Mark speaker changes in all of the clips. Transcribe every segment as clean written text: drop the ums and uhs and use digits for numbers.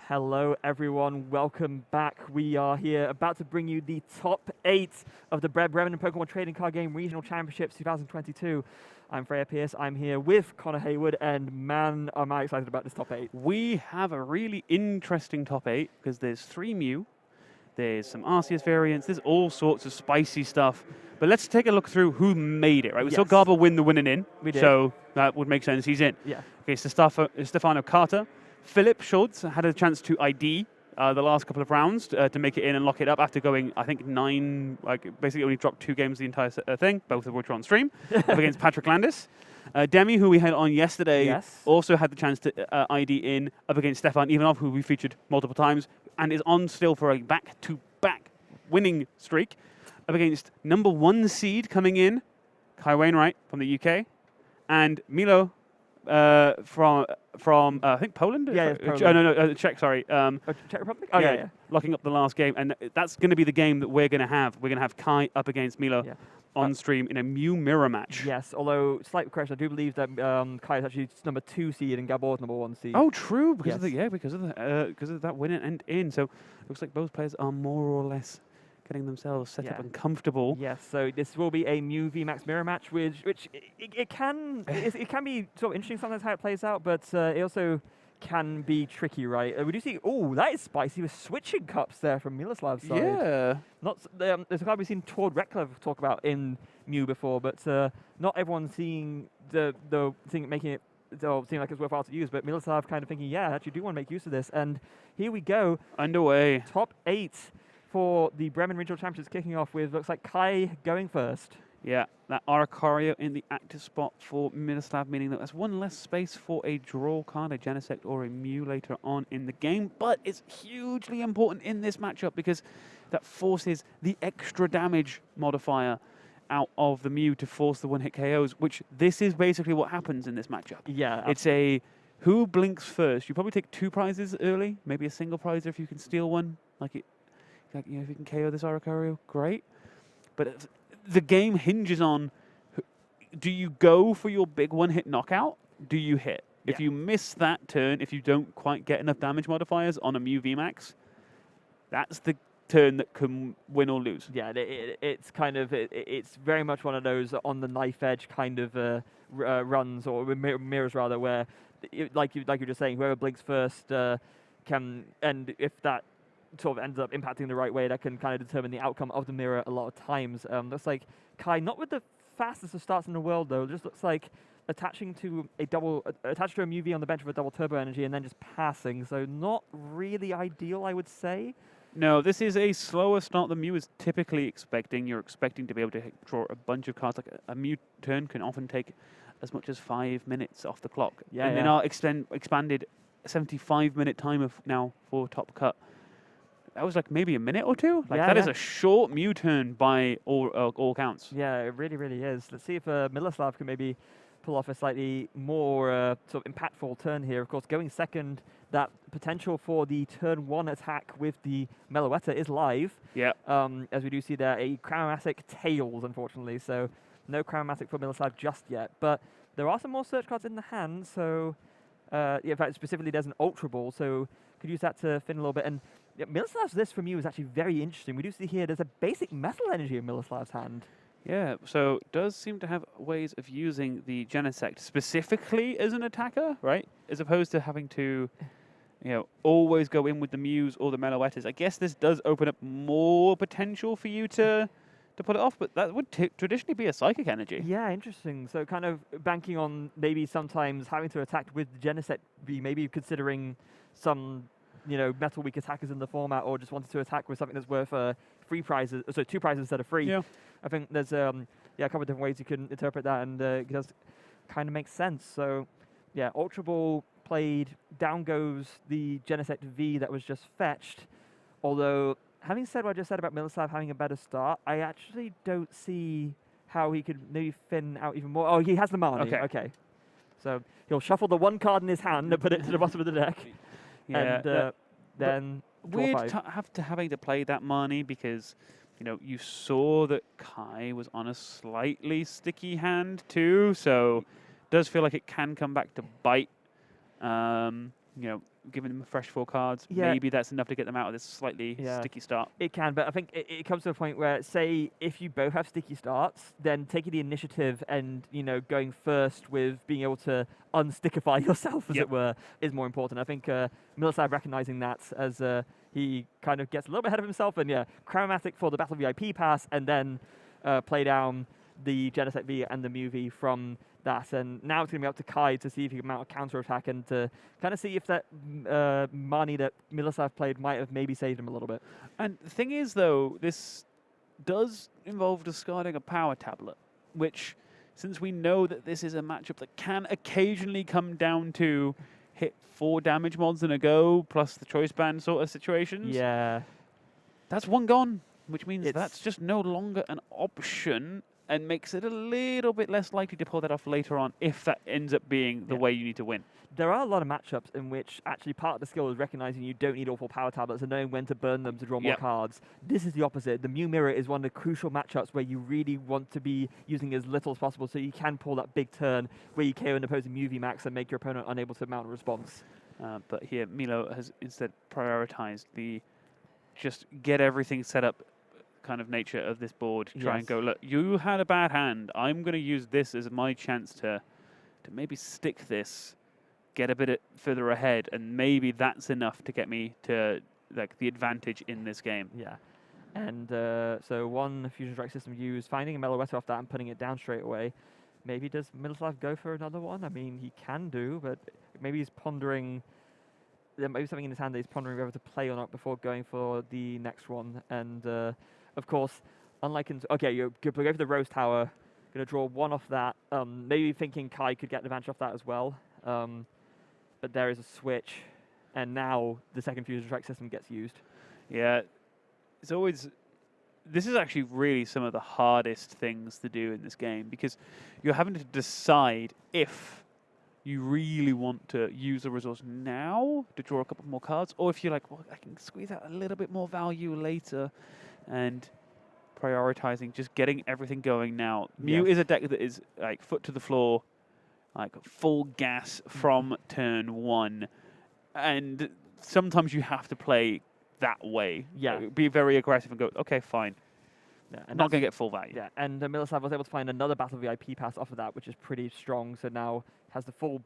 Speaker 1: Hello everyone, welcome back. We are here about to bring you the top 8 of the Bremen Pokemon Trading Card Game Regional Championships 2022. I'm Freya Pierce, I'm here with Connor Hayward, and man, am I excited about this top 8.
Speaker 2: We have a really interesting top 8 because there's 3 Mew, there's some RCS variants, there's all sorts of spicy stuff. But let's take a look through who made it, right? We saw Garbo win the winning in, so that would make sense, he's in.
Speaker 1: Yeah.
Speaker 2: Okay, Stefano Carter. Philip Schultz had a chance to ID the last couple of rounds to make it in and lock it up after going, I think, 9, basically only dropped 2 games the entire thing, both of which were on stream, up against Patrick Landis. Demi, who we had on yesterday, also had the chance to ID in up against Stefan Ivanov, who we featured multiple times, and is on still for a back-to-back winning streak, up against number 1 seed coming in, Kai Wainwright from the UK, and Milo from I think Poland?
Speaker 1: Yeah, Poland.
Speaker 2: No, Czech, sorry.
Speaker 1: Czech Republic? Oh, yeah.
Speaker 2: Locking up the last game. And that's going to be the game that we're going to have. We're going to have Kai up against Milo on stream in a Mew mirror match.
Speaker 1: Yes, although, slight correction, I do believe that Kai is actually number 2 seed and Gabor is number 1 seed.
Speaker 2: Oh, true, because of that win and in. So it looks like both players are more or less getting themselves set up and comfortable.
Speaker 1: Yes, so this will be a Mew VMAX mirror match, which it can be sort of interesting sometimes how it plays out, but it also can be tricky, right? We do see, that is spicy with switching cups there from Miloslav's side.
Speaker 2: Yeah.
Speaker 1: There's a card we've seen Tord Reklev talk about in Mew before, but not everyone's seeing the thing making it seem like it's worthwhile to use, but Miloslav kind of thinking, yeah, I actually do want to make use of this, and here we go.
Speaker 2: Underway.
Speaker 1: Top 8. For the Bremen Regional Championships kicking off with, looks like Kai going first.
Speaker 2: Yeah, that Aracario in the active spot for Miloslav, meaning that there's one less space for a draw card, a Genesect or a Mew later on in the game. But it's hugely important in this matchup because that forces the extra damage modifier out of the Mew to force the one-hit KOs, which this is basically what happens in this matchup.
Speaker 1: Yeah.
Speaker 2: It's a who blinks first. You probably take 2 prizes early, maybe a single prize if you can steal one. If you can KO this Aracario, great. But the game hinges on, do you go for your big one-hit knockout? Do you hit? If you miss that turn, if you don't quite get enough damage modifiers on a Mew VMAX, that's the turn that can win or lose.
Speaker 1: Yeah, it's kind of, it's very much one of those on the knife edge kind of runs, or mirrors rather, where, like you're just saying, whoever blinks first can, and if that sort of ends up impacting the right way, that can kind of determine the outcome of the mirror a lot of times. Looks like Kai, not with the fastest of starts in the world though, just looks like attaching to a Mew V on the bench with a double turbo energy and then just passing, so not really ideal, I would say.
Speaker 2: No, this is a slower start than Mew is typically expecting. You're expecting to be able to draw a bunch of cards. Like a Mew turn can often take as much as 5 minutes off the clock. And then our expanded 75-minute timer now for top cut. That was like maybe a minute or 2. That is a short Mew turn by all counts.
Speaker 1: Yeah, it really, really is. Let's see if Miloslav can maybe pull off a slightly more sort of impactful turn here. Of course, going second, that potential for the turn 1 attack with the Meloetta is live.
Speaker 2: Yeah.
Speaker 1: As we do see there, a Chromatic Tails, unfortunately. So no Chromatic for Miloslav just yet. But there are some more search cards in the hand. So, in fact, specifically there's an Ultra Ball. So could use that to fin a little bit. And Miloslav's list from you is actually very interesting. We do see here there's a basic metal energy in Miloslav's hand.
Speaker 2: Yeah, so does seem to have ways of using the Genesect specifically as an attacker, right? As opposed to having to, always go in with the Mews or the Meloettas. I guess this does open up more potential for you to put it off, but that would traditionally be a Psychic energy.
Speaker 1: Yeah, interesting. So kind of banking on maybe sometimes having to attack with the Genesect, maybe considering some metal weak attackers in the format, or just wanted to attack with something that's worth 3 prizes, so 2 prizes instead of 3. Yeah. I think there's a couple of different ways you can interpret that, and it does kind of make sense. So yeah, Ultra Ball played, down goes the Genesect V that was just fetched. Although, having said what I just said about Miloslav having a better start, I actually don't see how he could maybe fin out even more. Oh, he has the Marnie. Okay. So he'll shuffle the 1 card in his hand and put it to the bottom of the deck.
Speaker 2: Yeah,
Speaker 1: and then
Speaker 2: weird having to play that Marnie because you saw that Kai was on a slightly sticky hand too, so it does feel like it can come back to bite. giving them fresh 4 cards.
Speaker 1: Yeah.
Speaker 2: Maybe that's enough to get them out of this slightly sticky start.
Speaker 1: It can, but I think it comes to a point where, say, if you both have sticky starts, then taking the initiative and, you know, going first with being able to unstickify yourself, as it were, is more important. I think Miloslav recognizing that as he kind of gets a little bit ahead of himself, and Chromatic for the Battle VIP pass, and then play down the Genesect V and the Mew V from that. And now it's going to be up to Kai to see if he can mount a counter-attack and to kind of see if that Mani that Miloslav played might have maybe saved him a little bit.
Speaker 2: And the thing is, though, this does involve discarding a power tablet, which, since we know that this is a matchup that can occasionally come down to hit 4 damage mods in a go, plus the choice band sort of situations.
Speaker 1: Yeah.
Speaker 2: That's 1 gone, which means that's just no longer an option, and makes it a little bit less likely to pull that off later on if that ends up being the way you need to win.
Speaker 1: There are a lot of matchups in which actually part of the skill is recognizing you don't need all 4 power tablets and knowing when to burn them to draw more cards. This is the opposite. The Mew Mirror is one of the crucial matchups where you really want to be using as little as possible so you can pull that big turn where you KO an opposing Mew VMAX and make your opponent unable to mount a response.
Speaker 2: But here, Milo has instead prioritized the just get everything set up kind of nature of this board. Try and go, look, you had a bad hand. I'm going to use this as my chance to maybe stick this, get a bit further ahead, and maybe that's enough to get me to like the advantage in this game.
Speaker 1: Yeah. And so 1 Fusion Strike system used, finding a Meloetta off that and putting it down straight away. Maybe does Miloslav go for another one? I mean, he can do, but maybe he's pondering. There might be something in his hand that he's pondering whether to play or not before going for the next one. And of course, unlike you're go for the Rose Tower, going to draw 1 off that. Maybe thinking Kai could get an advantage off that as well. But there is a switch, and now the second Fusion Strike system gets used.
Speaker 2: Yeah, it's always. This is actually really some of the hardest things to do in this game, because you're having to decide if you really want to use the resource now to draw a couple more cards, or if you're like, well, I can squeeze out a little bit more value later, and prioritizing just getting everything going now. Mew is a deck that is like foot to the floor, like full gas from turn 1, and sometimes you have to play that way.
Speaker 1: Yeah.
Speaker 2: Be very aggressive and go, okay, fine.
Speaker 1: Yeah, and
Speaker 2: not going to get full value.
Speaker 1: Yeah, and Miloslav was able to find another Battle VIP pass off of that, which is pretty strong. So now has the full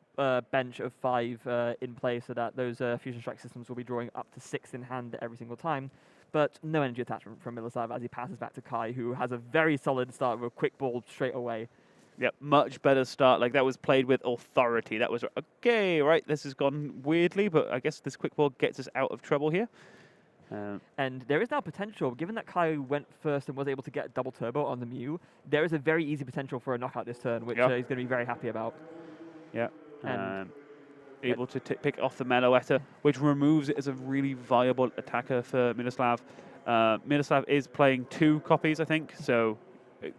Speaker 1: bench of 5 in play, so that those Fusion Strike systems will be drawing up to 6 in hand every single time. But no energy attachment from Miloslav as he passes back to Kai, who has a very solid start with a quick ball straight away.
Speaker 2: Yep, much better start. Like, that was played with authority. That was, okay, right, this has gone weirdly, but I guess this quick ball gets us out of trouble here.
Speaker 1: And there is now potential, given that Kai went first and was able to get double turbo on the Mew, there is a very easy potential for a knockout this turn, which he's going to be very happy about.
Speaker 2: Yeah. Able to pick off the Meloetta, which removes it as a really viable attacker for Miloslav. Miloslav is playing 2 copies, I think, so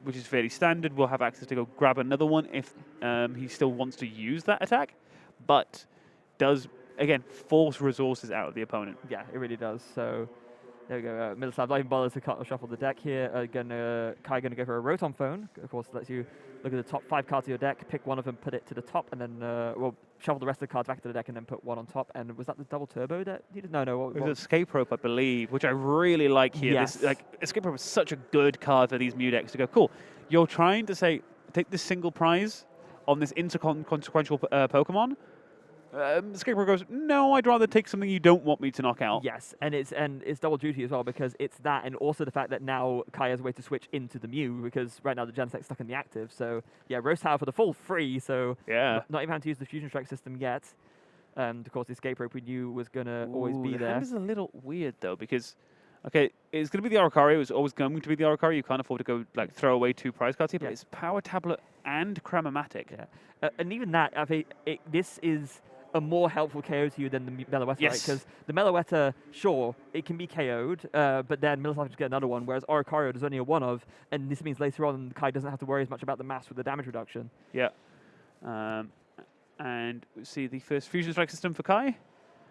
Speaker 2: which is fairly standard. We'll have access to go grab another one if he still wants to use that attack, but does, again, force resources out of the opponent.
Speaker 1: Yeah, it really does. So there we go. Miloslav not even bothers to cut or shuffle the deck here. Kai going to go for a Rotom Phone. Of course, lets you look at the top 5 cards of your deck, pick one of them, put it to the top, and then shuffle the rest of the cards back to the deck, and then put 1 on top. And was that the double turbo that he did? No.
Speaker 2: It was Escape Rope, I believe, which I really like here.
Speaker 1: Yes.
Speaker 2: This, Escape Rope is such a good card for these Mew decks to go, cool. You're trying to say, take this single prize on this inconsequential Pokemon. Escape Rope goes, no, I'd rather take something you don't want me to knock out.
Speaker 1: Yes, and it's double duty as well, because it's that, and also the fact that now Kai has a way to switch into the Mew, because right now the Genesect's stuck in the active. So yeah, Rose Tower for the full free. So
Speaker 2: yeah,
Speaker 1: not even having to use the Fusion Strike system yet. And of course, the Escape Rope we knew was gonna always be there.
Speaker 2: Hand is a little weird though, because okay, it's going to be the Arakaria. It was always going to be the Arakaria. You can't afford to go like throw away 2 prize cards here, but it's Power Tablet and Chromatic.
Speaker 1: Yeah, and even that, I think this is a more helpful KO to you than the Meloetta, right? Because the Meloetta, sure, it can be KO'd, but then Miloslav can get another one, whereas Oricario there's only a 1 of, and this means later on Kai doesn't have to worry as much about the mass with the damage reduction.
Speaker 2: Yeah. And we see the first Fusion Strike system for Kai.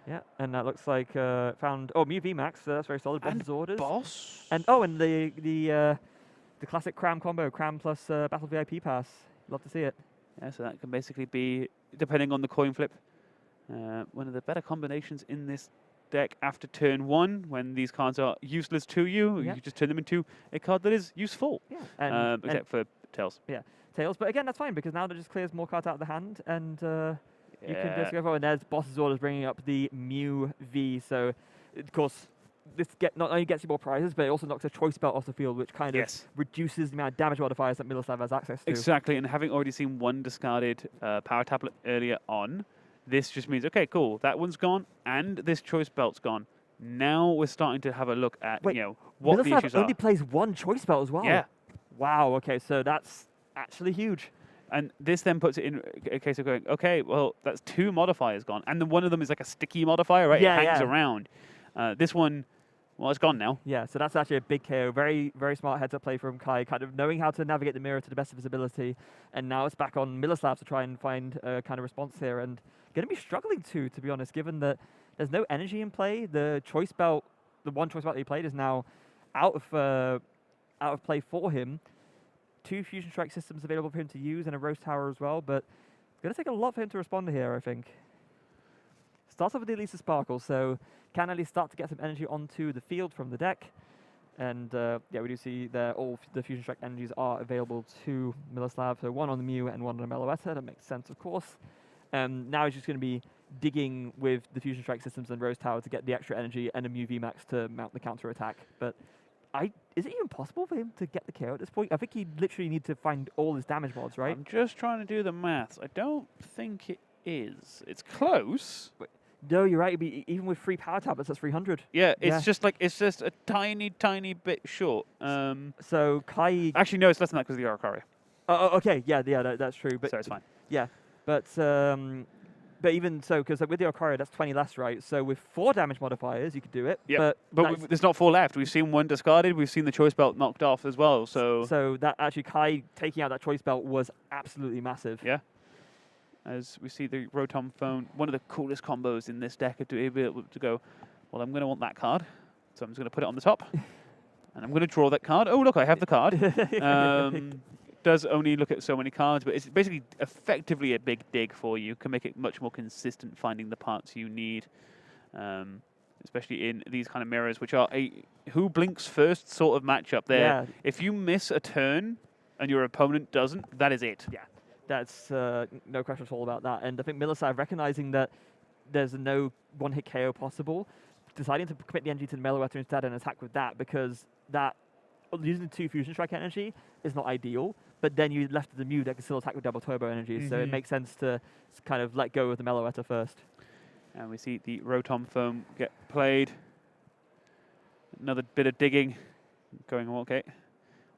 Speaker 1: Yeah, and that looks like found Mew VMAX, so that's very solid. Boss's orders.
Speaker 2: Boss.
Speaker 1: And the classic Cram combo, Cram plus Battle VIP pass. Love to see it.
Speaker 2: Yeah, so that can basically be, depending on the coin flip, One of the better combinations in this deck after turn 1, when these cards are useless to you,
Speaker 1: Yep.
Speaker 2: you just turn them into a card that is useful.
Speaker 1: Yeah,
Speaker 2: except for Tails.
Speaker 1: Yeah, Tails. But again, that's fine because now that just clears more cards out of the hand, and you can just go forward. And there's Boss's Orders bringing up the Mew V. So, of course, this not only gets you more prizes, but it also knocks a choice belt off the field, which kind of reduces the amount of damage modifiers that Miloslav has access to.
Speaker 2: Exactly, and having already seen one discarded power tablet earlier on, this just means, okay, cool, that one's gone, and this choice belt's gone. Now we're starting to have a look at, what
Speaker 1: Miloslav
Speaker 2: the issues are.
Speaker 1: only plays one choice belt as well.
Speaker 2: Yeah.
Speaker 1: Wow, okay, so that's actually huge.
Speaker 2: And this then puts it in a case of going, okay, well, that's 2 modifiers gone. And then one of them is like a sticky modifier, right?
Speaker 1: Yeah,
Speaker 2: it hangs around. This one, well, it's gone now.
Speaker 1: Yeah, so that's actually a big KO. Very, very smart heads-up play from Kai, kind of knowing how to navigate the mirror to the best of his ability. And now it's back on Miloslav to try and find a kind of response here. And going to be struggling to be honest, given that there's no energy in play. The choice belt, the one choice belt that he played is now out of play for him. 2 Fusion Strike systems available for him to use and a Roast Tower as well, but it's going to take a lot for him to respond here, I think. Starts off with the Elisa Sparkle, so can at least start to get some energy onto the field from the deck. And yeah, we do see that all the Fusion Strike energies are available to Miloslav, so 1 on the Mew and 1 on the Meloetta. That makes sense, of course. Now he's just going to be digging with the Fusion Strike systems and Roast Tower to get the extra energy and a Mew VMAX to mount the counter attack. But is it even possible for him to get the KO at this point? I think he literally needs to find all his damage mods, right?
Speaker 2: I'm just trying to do the maths. I don't think it is. It's close.
Speaker 1: No, you're right. It'd be, even with 3 power tablets, that's 300.
Speaker 2: Yeah, it's just a tiny, tiny bit short.
Speaker 1: So Kai...
Speaker 2: Actually, no, it's less than that because of the Arakaria.
Speaker 1: Okay, yeah, that's true. But
Speaker 2: so it's fine.
Speaker 1: Yeah, but even so, because with the Arakaria, that's 20 less, right? So with 4 damage modifiers, you could do it.
Speaker 2: Yeah, but there's not 4 left. We've seen 1 discarded. We've seen the choice belt knocked off as well. So
Speaker 1: that actually Kai taking out that choice belt was absolutely massive.
Speaker 2: Yeah. As we see the Rotom Phone, one of the coolest combos in this deck to be able to go, well, I'm going to want that card, so I'm just going to put it on the top, and I'm going to draw that card. Oh, look, I have the card. Does only look at so many cards, but it's basically effectively a big dig for you. Can make it much more consistent finding the parts you need, especially in these kind of mirrors, which are a who blinks first sort of matchup there.
Speaker 1: Yeah.
Speaker 2: If you miss a turn and your opponent doesn't, that is it.
Speaker 1: Yeah. That's no question at all about that. And I think Miloslav, recognizing that there's no one-hit KO possible, deciding to commit the energy to the Meloetta instead and attack with that, because that using 2 Fusion Strike energy is not ideal, but then you left the Mew that can still attack with double turbo energy, so it makes sense to kind of let go of the Meloetta first.
Speaker 2: And we see the Rotom Foam get played. Another bit of digging going on. Okay.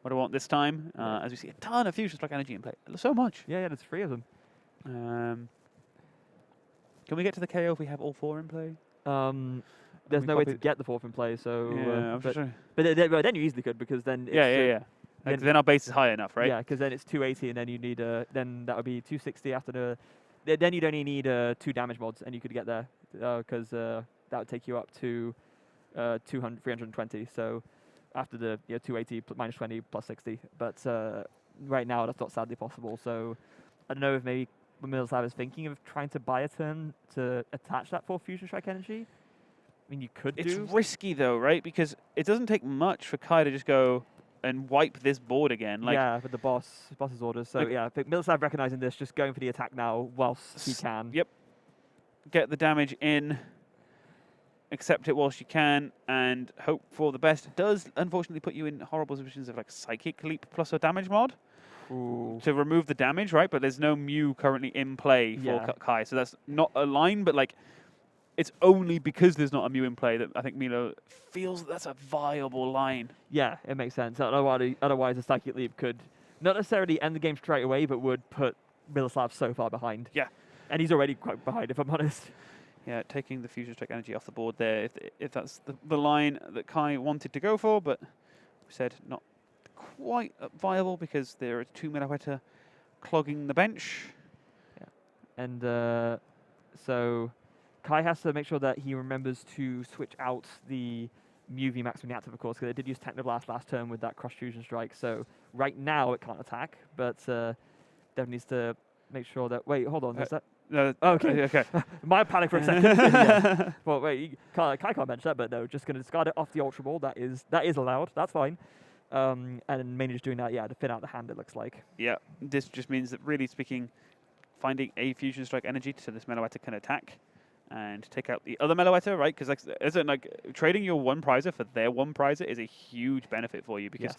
Speaker 2: What do I want this time? As we see a ton of Fusion Strike energy in play. So much.
Speaker 1: Yeah, there's 3 of them.
Speaker 2: Can we get to the KO if we have all 4 in play?
Speaker 1: There's no way to get the 4th in play, so...
Speaker 2: Yeah,
Speaker 1: but then you easily could, because then...
Speaker 2: Yeah. Then our base is high enough, right?
Speaker 1: Yeah, because then it's 280, and then you need then that would be 260 after the... Then you'd only need 2 damage mods, and you could get there, because that would take you up to 320, so... After the 280 minus 20 plus 60, but right now that's not sadly possible. So I don't know if maybe Miloslav is thinking of trying to buy a turn to attach that 4 Fusion Strike energy. I mean, you could do.
Speaker 2: It's risky though, right? Because it doesn't take much for Kai to just go and wipe this board again. Like,
Speaker 1: yeah, with the boss's orders. So yeah, I think Miloslav recognizing this, just going for the attack now whilst he can.
Speaker 2: Yep. Get the damage in. Accept it whilst you can, and hope for the best. It does, unfortunately, put you in horrible positions of like Psychic Leap plus a damage mod to remove the damage, right? But there's no Mew currently in play for Kai, so that's not a line, but like it's only because there's not a Mew in play that I think Milo feels that's a viable line.
Speaker 1: Yeah, it makes sense. Otherwise, a Psychic Leap could not necessarily end the game straight away, but would put Miloslav so far behind.
Speaker 2: Yeah.
Speaker 1: And he's already quite behind, if I'm honest.
Speaker 2: Yeah, taking the Fusion Strike energy off the board there, if that's the line that Kai wanted to go for, but we said not quite viable because there are 2 Meloetta clogging the bench.
Speaker 1: Yeah, and so Kai has to make sure that he remembers to switch out the Mew VMAX from the active, of course, because it did use Technoblast last turn with that Cross Fusion Strike, so right now it can't attack, but definitely needs to make sure that... Wait, hold on, is that...
Speaker 2: No,
Speaker 1: Okay.
Speaker 2: okay.
Speaker 1: My panic for a second. Yeah. Well, wait, Kai can't bench that, but no, just going to discard it off the Ultra Ball. That is allowed. That's fine. And mainly just doing that, yeah, to thin out the hand, it looks like.
Speaker 2: Yeah, this just means that, really speaking, finding a Fusion Strike energy so this Meloetta can attack and take out the other Meloetta, right? Because trading your one prizer for their one prizer is a huge benefit for you, because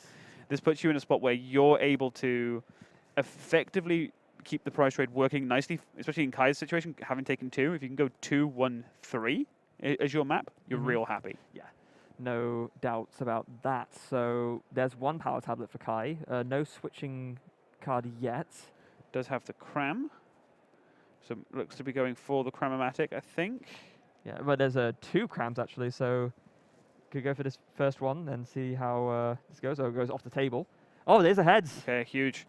Speaker 2: this puts you in a spot where you're able to effectively keep the prize trade working nicely, especially in Kai's situation, having taken 2. If you can go 2, 1, 3 as your map, you're real happy.
Speaker 1: Yeah. No doubts about that. So there's one power tablet for Kai. No switching card yet.
Speaker 2: Does have the cram. So looks to be going for the Cram-O-Matic, I think.
Speaker 1: Yeah, but there's 2 crams actually, so could go for this first one and see how this goes. Oh, it goes off the table. Oh, there's a heads.
Speaker 2: Okay, huge.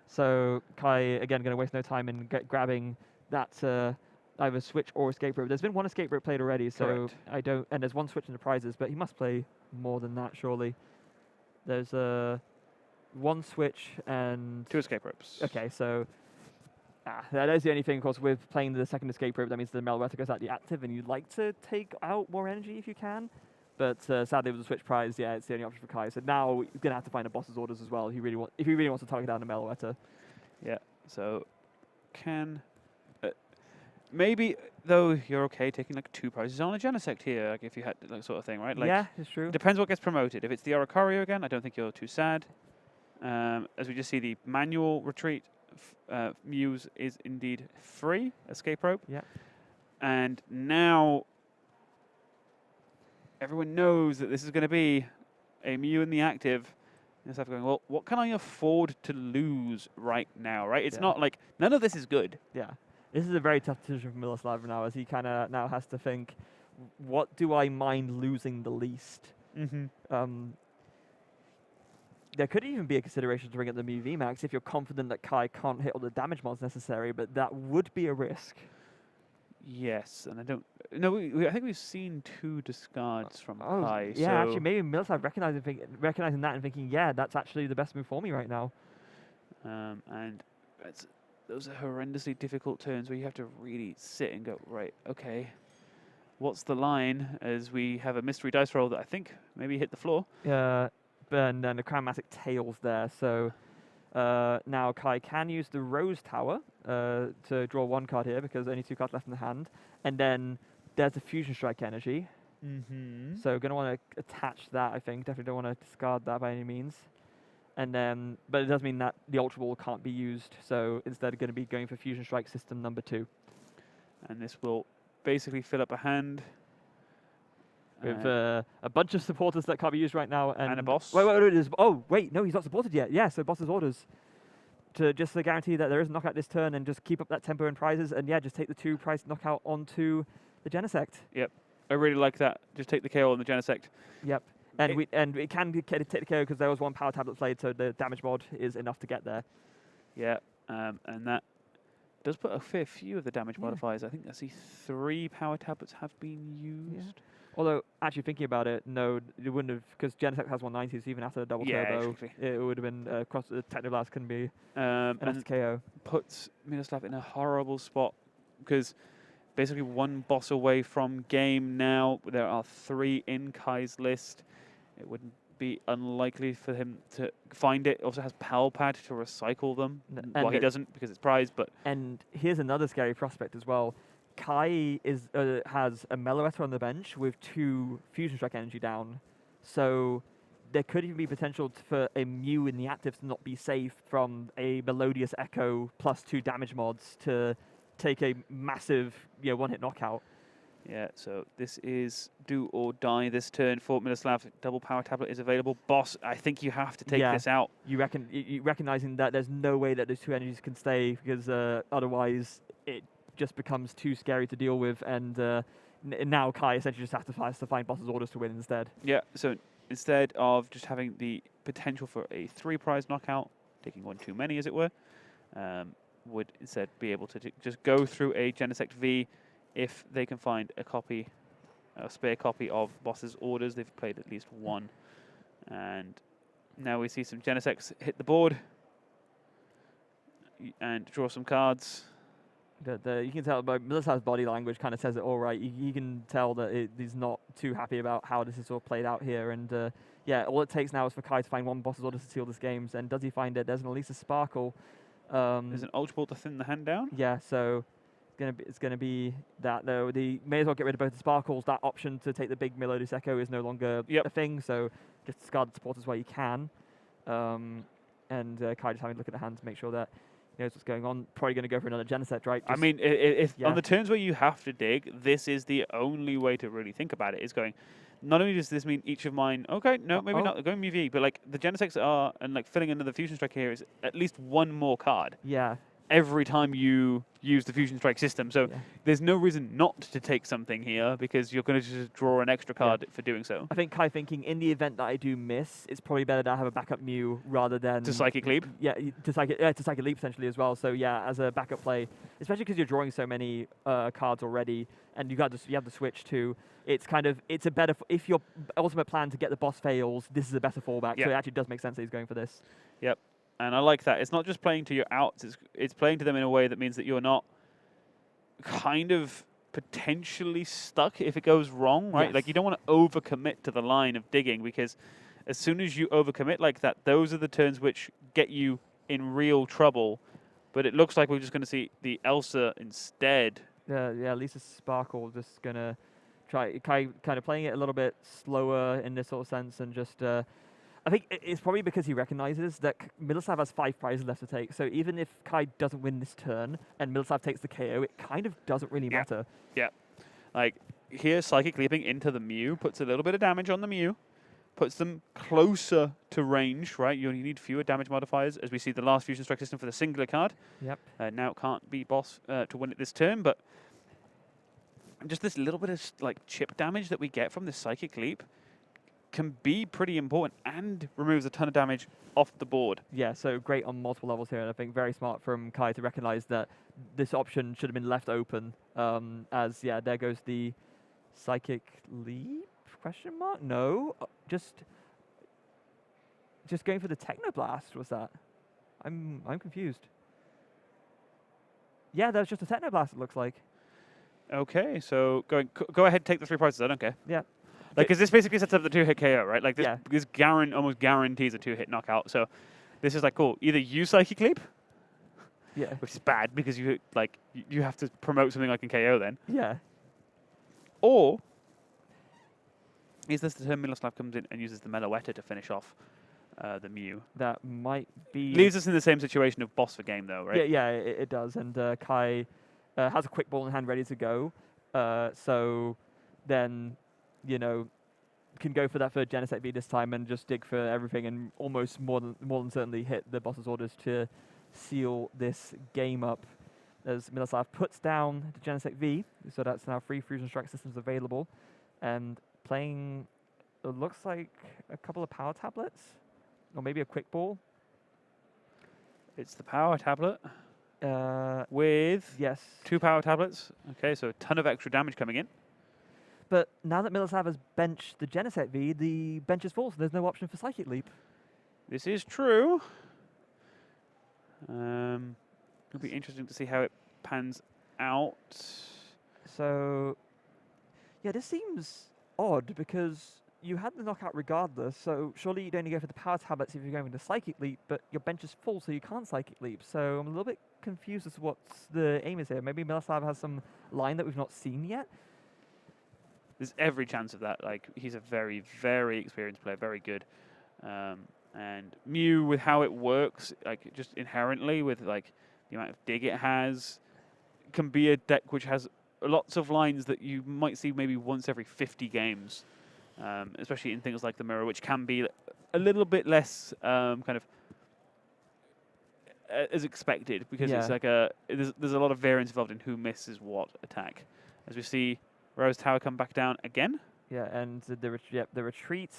Speaker 1: So Kai, again, going to waste no time in grabbing that either switch or escape rope. There's been one escape rope played already, so
Speaker 2: Correct.
Speaker 1: I don't... And there's one switch in the prizes, but he must play more than that, surely. There's one switch and...
Speaker 2: 2 escape ropes.
Speaker 1: Okay, so... that is the only thing, of course, with playing the second escape rope. That means the Meloetta goes out the active, and you'd like to take out more energy if you can. But sadly, with the switch prize, yeah, it's the only option for Kai. So now he's going to have to find a boss's orders as well if he really wants to target down the Meloetta.
Speaker 2: Yeah, so can... maybe, though, you're okay taking like 2 prizes on a Genesect here, like if you had that sort of thing, right? Like,
Speaker 1: yeah, it's true.
Speaker 2: Depends what gets promoted. If it's the Aracario again, I don't think you're too sad. As we just see, the manual retreat Muse is indeed free, escape rope.
Speaker 1: Yeah.
Speaker 2: And now everyone knows that this is going to be a Mew in the active. And stuff going, well, what can I afford to lose right now, right? It's not like, none of this is good.
Speaker 1: Yeah. This is a very tough decision for Miloslav now, as he kind of now has to think, what do I mind losing the least? There could even be a consideration to bring up the Mew VMAX if you're confident that Kai can't hit all the damage mods necessary, but that would be a risk.
Speaker 2: Yes, and I don't... No, I think we've seen 2 discards from Kai.
Speaker 1: Yeah,
Speaker 2: so
Speaker 1: actually, maybe Miloslav recognizing that and thinking, yeah, that's actually the best move for me right now.
Speaker 2: And those are horrendously difficult turns where you have to really sit and go, right, okay, what's the line, as we have a mystery dice roll that I think maybe hit the floor.
Speaker 1: And then the Cram-O-Matic tails there, so now Kai can use the Rose Tower to draw 1 card here because only 2 cards left in the hand, and then there's the Fusion Strike energy. So going to want to attach that, I think. Definitely don't want to discard that by any means. And then, but it does mean that the Ultra Ball can't be used, so instead going to be going for Fusion Strike system number 2.
Speaker 2: And this will basically fill up a hand.
Speaker 1: With a bunch of supporters that can't be used right now.
Speaker 2: And a boss.
Speaker 1: Wait, no, he's not supported yet. Yeah, so boss's orders. To guarantee that there is a knockout this turn and just keep up that tempo and prizes, and yeah, just take the 2 prize knockout onto the Genesect.
Speaker 2: Yep, I really like that. Just take the KO on the Genesect.
Speaker 1: Yep, and it can take the KO because there was 1 power tablet played, so the damage mod is enough to get there.
Speaker 2: Yeah, and that does put a fair few of the damage modifiers. I think I see 3 power tablets have been used.
Speaker 1: Yeah. Although, actually thinking about it, no, it wouldn't have, because Genesect has 190, so even after the double turbo, it would have been the Technoblast couldn't be enough to KO.
Speaker 2: Puts Miloslav in a horrible spot, because basically 1 boss away from game now. There are 3 in Kai's list. It wouldn't be unlikely for him to find it. Also has Pal Pad to recycle them. Well, he doesn't because it's prized, but... And
Speaker 1: here's another scary prospect as well. Kai has a Meloetta on the bench with 2 Fusion Strike energy down, so there could even be potential for a Mew in the active to not be safe from a Melodious Echo plus 2 damage mods to take a massive 1-hit knockout.
Speaker 2: Yeah, so this is do or die this turn for Miloslav. Double power tablet is available. Boss, I think you have to take this out. You recognizing that there's no way that those 2 energies can stay, because otherwise it just becomes too scary to deal with, and now Kai essentially just has to find boss's orders to win instead. Yeah, so instead of just having the potential for a 3 prize knockout, taking 1 too many as it were, would instead be able to just go through a Genesect V if they can find a spare copy of boss's orders. They've played at least 1. And now we see some Genesects hit the board and draw some cards.
Speaker 1: You can tell by Miloslav's body language kind of says it all right. You can tell that he's not too happy about how this is sort of played out here. And yeah, all it takes now is for Kai to find one boss's order to seal this game. And does he find it? There's an Elisa Sparkle.
Speaker 2: There's an Ultra Ball to thin the hand down.
Speaker 1: Yeah, so it's gonna be that though. They may as well get rid of both the Sparkles. That option to take the big Melodious Echo is no longer a thing. So just discard the supporters where you can. And Kai just having a look at the hand to make sure that he knows what's going on. Probably going to go for another Geneset, right?
Speaker 2: I mean, if on the turns where you have to dig, this is the only way to really think about it. Is going. Not only does this mean each of mine, okay, no, maybe not going MUV, but like the Genesects are, and like filling another Fusion Strike here is at least one more card.
Speaker 1: Yeah.
Speaker 2: Every time you use the Fusion Strike system. So there's no reason not to take something here because you're going to just draw an extra card for doing so.
Speaker 1: I think Kai thinking in the event that I do miss, it's probably better that I have a backup Mew rather than...
Speaker 2: To Psychic Leap?
Speaker 1: Yeah, to Psychic Leap potentially as well. So yeah, as a backup play, especially because you're drawing so many cards already and you have the switch to... It's a better... If your ultimate plan to get the boss fails, this is a better fallback. So it actually does make sense that he's going for this.
Speaker 2: Yep. And I like that. It's not just playing to your outs, it's playing to them in a way that means that you're not kind of potentially stuck if it goes wrong, right?
Speaker 1: Yes.
Speaker 2: Like, you don't want to overcommit to the line of digging because as soon as you overcommit like that, those are the turns which get you in real trouble. But it looks like we're just going to see the Elsa instead.
Speaker 1: Yeah, Lisa Sparkle just going to try kind of playing it a little bit slower in this sort of sense and just... I think it's probably because he recognizes that Miloslav has 5 prizes left to take. So even if Kai doesn't win this turn and Miloslav takes the KO, it kind of doesn't really matter.
Speaker 2: Yeah. Like, here, Psychic Leaping into the Mew puts a little bit of damage on the Mew, puts them closer to range, right? You only need fewer damage modifiers, as we see the last Fusion Strike system for the singular card.
Speaker 1: Yep.
Speaker 2: Now it can't be boss to win it this turn, but just this little bit of like chip damage that we get from this Psychic Leap can be pretty important and removes a ton of damage off the board.
Speaker 1: Yeah, so great on multiple levels here, and I think very smart from Kai to recognize that this option should have been left open. There goes the Psychic Leap? Question mark? No, just going for the Technoblast. Was that? I'm confused. Yeah, that was just a Technoblast. It looks like.
Speaker 2: Okay, so go ahead, take the 3 prizes. I don't care.
Speaker 1: Yeah.
Speaker 2: Like, because this basically sets up the 2-hit KO, right? Like, this almost guarantees a 2-hit knockout. So this is like, cool. Either you Psychic Leap, which is bad because you have to promote something like a KO then.
Speaker 1: Yeah.
Speaker 2: Or is this the turn Miloslav comes in and uses the Meloetta to finish off the Mew?
Speaker 1: That might be...
Speaker 2: Leaves us in the same situation of boss for game, though, right?
Speaker 1: Yeah, it does. And Kai has a quick ball in hand ready to go. So then... can go for that third Genesect V this time and just dig for everything and almost more than certainly hit the boss's orders to seal this game up. As Miloslav puts down the Genesect V, so that's now 3 Fusion Strike systems available, and playing, it looks like a couple of power tablets, or maybe a quick ball.
Speaker 2: It's the power tablet with 2 power tablets. Okay, so a ton of extra damage coming in.
Speaker 1: But now that Miloslav has benched the Genesect V, the bench is full, so there's no option for Psychic Leap.
Speaker 2: This is true. It'll be interesting to see how it pans out.
Speaker 1: So, yeah, this seems odd because you had the knockout regardless, so surely you'd only go for the power tablets if you're going with the Psychic Leap, but your bench is full, so you can't Psychic Leap. So I'm a little bit confused as to what the aim is here. Maybe Miloslav has some line that we've not seen yet.
Speaker 2: There's every chance of that. Like, he's a very, very experienced player, very good. And Mew, with how it works, like just inherently with like the amount of dig it has, can be a deck which has lots of lines that you might see maybe once every 50 games, especially in things like the mirror, which can be a little bit less kind of as expected because it's like there's a lot of variance involved in who misses what attack, as we see. Rose Tower come back down again. Yeah,
Speaker 1: and the retreat,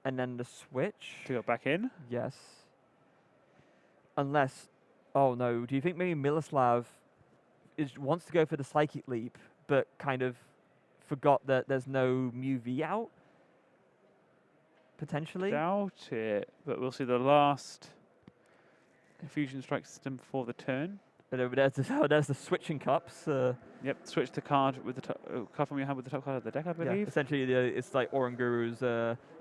Speaker 1: and then the switch
Speaker 2: to go back in.
Speaker 1: Yes. Unless, oh no, do you think maybe Miloslav wants to go for the Psychic Leap, but kind of forgot that there's no Mew V out? Potentially.
Speaker 2: Doubt it, but we'll see the last Fusion Strike system before the turn.
Speaker 1: There's the switching cups.
Speaker 2: Yep, switch the card with the card from your hand with the top card of the deck, I believe.
Speaker 1: Yeah, essentially, it's like Oranguru's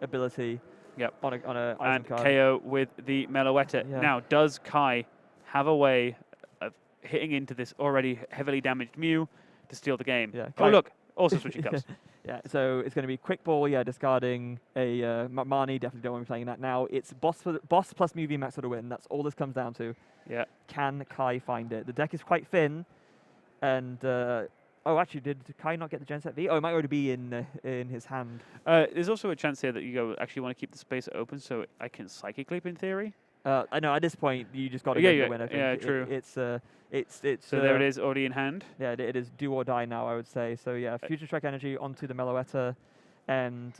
Speaker 1: ability.
Speaker 2: Yep.
Speaker 1: On a item
Speaker 2: And
Speaker 1: card.
Speaker 2: KO with the Meloetta.
Speaker 1: Yeah.
Speaker 2: Now, does Kai have a way of hitting into this already heavily damaged Mew to steal the game?
Speaker 1: Yeah.
Speaker 2: Oh, look, also switching cups.
Speaker 1: Yeah, so it's going to be quick ball, discarding a Marnie, definitely don't want to be playing that now. It's boss plus Mew VMAX for the win. That's all this comes down to.
Speaker 2: Yeah.
Speaker 1: Can Kai find it? The deck is quite thin, and actually, did Kai not get the Gen Set V? Oh, it might already be in his hand.
Speaker 2: There's also a chance here that you go, actually want to keep the space open so I can Psychic Leap in theory.
Speaker 1: I know, at this point, you just got to
Speaker 2: go
Speaker 1: for the win, I think.
Speaker 2: Yeah, true.
Speaker 1: So
Speaker 2: there it is, already in hand.
Speaker 1: Yeah, it is do or die now, I would say. So yeah, Future Strike Energy onto the Meloetta, and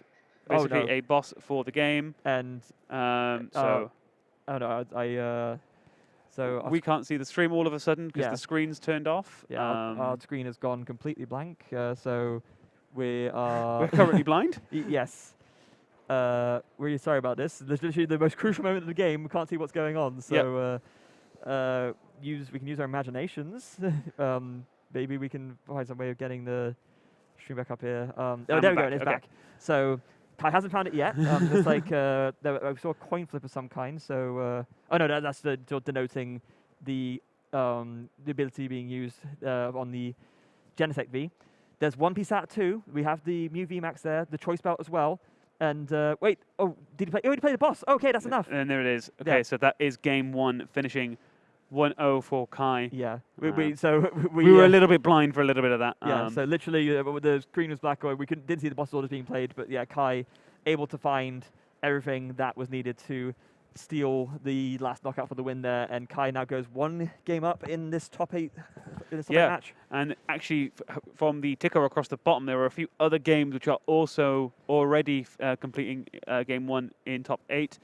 Speaker 2: basically a boss for the game.
Speaker 1: And
Speaker 2: so we can't see the stream all of a sudden because the screen's turned off.
Speaker 1: Yeah, our screen has gone completely blank. So we're
Speaker 2: currently blind.
Speaker 1: Yes. Really sorry about this. This is literally the most crucial moment of the game. We can't see what's going on. So we can use our imaginations. Maybe we can find some way of getting the stream back up here. There we go. It's back. So Kai hasn't found it yet. It's like I saw a coin flip of some kind. So that's denoting the ability being used on the Genesect V. There's one piece out too. We have the Mew VMAX there, the choice belt as well. And wait, did he play? Oh, he played the boss. Okay, that's enough.
Speaker 2: And there it is. Okay, so that is game one, finishing 1-0 for Kai.
Speaker 1: Yeah. We
Speaker 2: were a little bit blind for a little bit of that.
Speaker 1: Yeah. So literally, the screen was black. We didn't see the boss orders being played, but yeah, Kai able to find everything that was needed to steal the last knockout for the win there, and Kai now goes one game up in this top 8 match.
Speaker 2: And actually, from the ticker across the bottom, there are a few other games which are also already completing game 1 in top 8.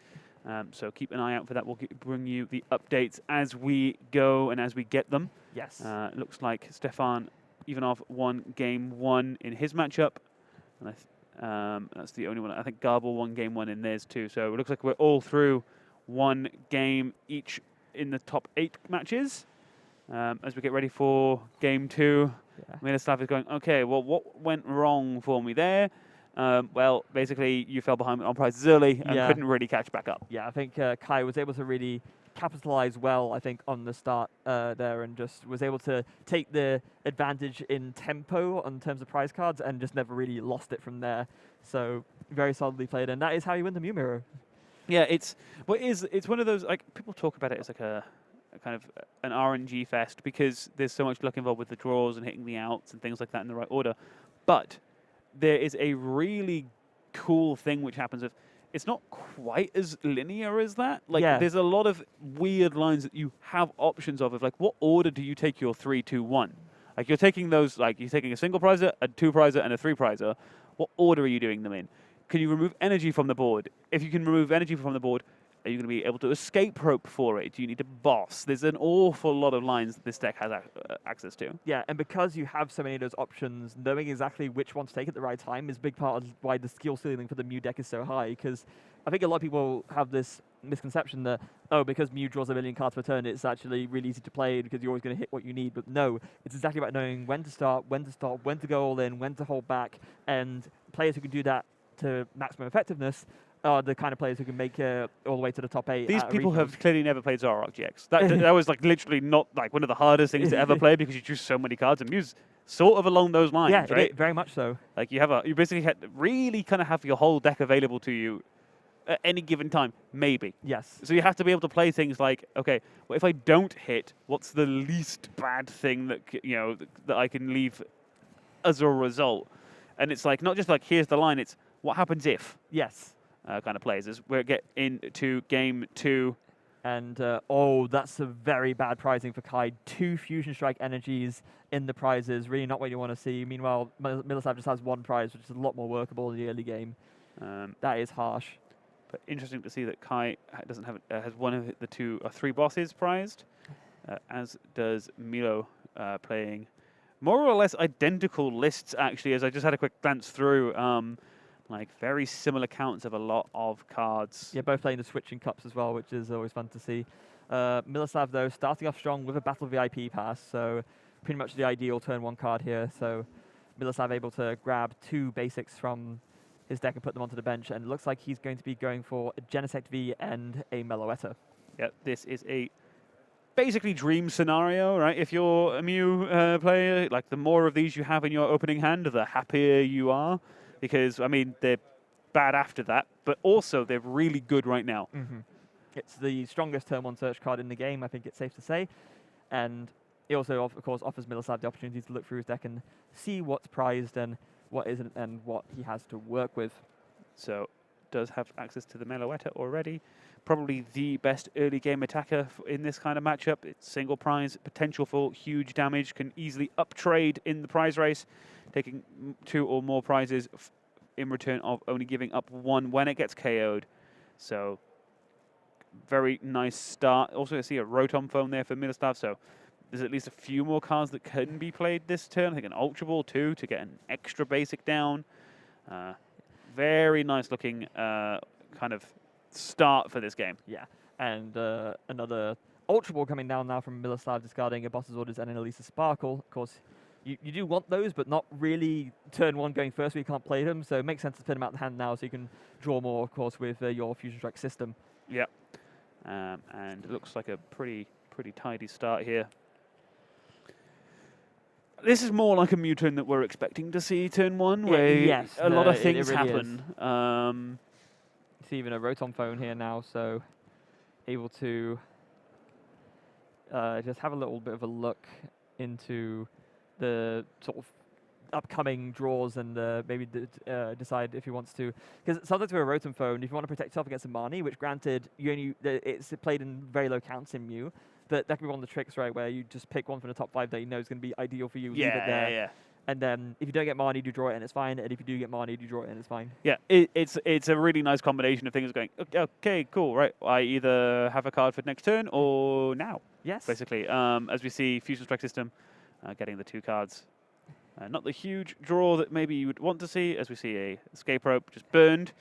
Speaker 2: So keep an eye out for that. We'll bring you the updates as we go and as we get them.
Speaker 1: Yes.
Speaker 2: Looks like Stefan Ivanov won game 1 in his matchup, and that's the only one. I think Garble won game 1 in theirs too. So it looks like we're all through one game each in the top 8 matches. As we get ready for game 2, Miloslav is going, okay, well, what went wrong for me there? Well, basically, you fell behind on prizes early and couldn't really catch back up.
Speaker 1: Yeah, I think Kai was able to really capitalize well, I think, on the start there, and just was able to take the advantage in tempo in terms of prize cards and just never really lost it from there. So very solidly played, and that is how you win the Mew Mirror.
Speaker 2: Yeah, it's one of those, like, people talk about it as like a kind of an RNG fest because there's so much luck involved with the draws and hitting the outs and things like that in the right order. But there is a really cool thing which happens if it's not quite as linear as that. Like, there's a lot of weird lines that you have options of like, what order do you take your 3, 2, 1? Like, you're taking those, like, you're taking a single prizer, a 2 prizer, and a 3 prizer. What order are you doing them in? Can you remove energy from the board? If you can remove energy from the board, are you going to be able to escape rope for it? Do you need to boss? There's an awful lot of lines that this deck has access to. Yeah,
Speaker 1: and because you have so many of those options, knowing exactly which one to take at the right time is a big part of why the skill ceiling for the Mew deck is so high. Because I think a lot of people have this misconception that, because Mew draws a million cards per turn, it's actually really easy to play because you're always going to hit what you need. But no, it's exactly about knowing when to start, when to stop, when to go all in, when to hold back. And players who can do that to maximum effectiveness are the kind of players who can make all the way to the top 8.
Speaker 2: These people have clearly never played Zoroark GX. That was like literally not like one of the hardest things to ever play because you choose so many cards, and Mew's sort of along those lines, right?
Speaker 1: Yeah, very much so.
Speaker 2: Like you basically really kind of have your whole deck available to you at any given time, maybe.
Speaker 1: Yes.
Speaker 2: So you have to be able to play things like, okay, well, if I don't hit, what's the least bad thing that that I can leave as a result? And it's like not just like here's the line; it's what happens if.
Speaker 1: Yes.
Speaker 2: Kind of plays as we get into game 2.
Speaker 1: And that's a very bad prizing for Kai. 2 Fusion Strike energies in the prizes, really not what you want to see. Meanwhile, Miloslav just has 1 prize, which is a lot more workable in the early game. That is harsh.
Speaker 2: But interesting to see that Kai doesn't have has one of the 2 or 3 bosses prized, as does Milo, playing more or less identical lists actually. As I just had a quick glance through. Like very similar counts of a lot of cards.
Speaker 1: Yeah, both playing the switching cups as well, which is always fun to see. Miloslav, though, starting off strong with a Battle VIP pass, so pretty much the ideal turn 1 card here. So Miloslav able to grab 2 basics from his deck and put them onto the bench, and it looks like he's going to be going for a Genesect V and a Meloetta.
Speaker 2: Yeah, this is a basically dream scenario, right? If you're a Mew player, like the more of these you have in your opening hand, the happier you are, because I mean they're bad after that, but also they're really good right now.
Speaker 1: It's the strongest turn 1 search card in the game, I think it's safe to say, and it also, of course, offers Miloslav the opportunity to look through his deck and see what's prized and what isn't, and what he has to work with.
Speaker 2: So, does have access to the Meloetta already. Probably the best early game attacker in this kind of matchup. It's single prize, potential for huge damage, can easily uptrade in the prize race, taking 2 or more prizes in return of only giving up 1 when it gets KO'd. So, very nice start. Also, I see a Rotom phone there for Miloslav, so there's at least a few more cards that can be played this turn. I think an Ultra Ball too to get an extra basic down. Very nice looking kind of start for this game.
Speaker 1: Yeah, and another Ultra Ball coming down now from Miloslav, discarding a Boss's Orders and an Elisa Sparkle. Of course, you do want those, but not really turn 1 going first, we can't play them, so it makes sense to put them out of the hand now so you can draw more, of course, with your Fusion Strike system.
Speaker 2: Yep. And it looks like a pretty tidy start here. This is more like a Mew turn that we're expecting to see turn 1, where a lot of things
Speaker 1: really
Speaker 2: happen.
Speaker 1: It's even a Rotom phone here now, so able to just have a little bit of a look into the sort of upcoming draws and maybe decide if he wants to. Because sometimes with a Rotom phone, if you want to protect yourself against a Marnie, which granted it's played in very low counts in Mew, but that can be one of the tricks, right, where you just pick one from the top 5 that you know is going to be ideal for you, leave it there.
Speaker 2: Yeah.
Speaker 1: And then if you don't get Marnie, you draw it and it's fine. And if you do get Marnie, you draw it and it's fine.
Speaker 2: Yeah, it's a really nice combination of things going, okay, cool, right. I either have a card for next turn or now.
Speaker 1: Yes.
Speaker 2: Basically, as we see Fusion Strike System getting the 2 cards. Not the huge draw that maybe you would want to see, as we see a Escape Rope just burned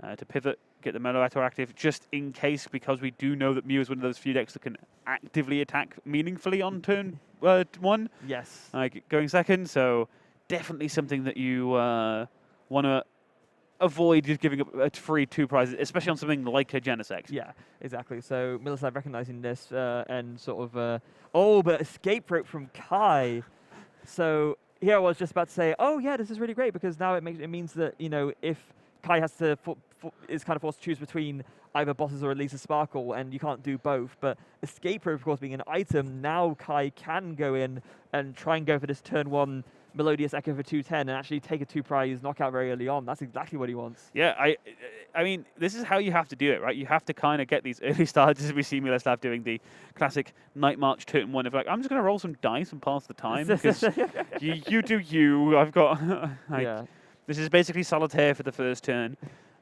Speaker 2: to pivot, get the Meloetta active, just in case, because we do know that Mew is one of those few decks that can actively attack meaningfully on turn 1.
Speaker 1: Yes.
Speaker 2: Going second, so definitely something that you want to avoid just giving up a free 2 prizes, especially on something like a Genesect.
Speaker 1: Yeah, exactly. So Miloslav recognizing this and sort of, but Escape Rope from Kai. So here I was just about to say, oh yeah, this is really great, because now it means that, you know, if Kai has to is kind of forced to choose between either Bosses or Elisa Sparkle, and you can't do both. But Escape Rope, of course, being an item, now Kai can go in and try and go for this turn 1 Melodious Echo for 210 and actually take a 2 prize knockout very early on. That's exactly what he wants.
Speaker 2: Yeah, I mean, this is how you have to do it, right? You have to kind of get these early starts, as we see Miloslav doing the classic Night March turn 1 of like, I'm just going to roll some dice and pass the time, because you do you. I've got...
Speaker 1: Yeah.
Speaker 2: This is basically Solitaire for the first turn.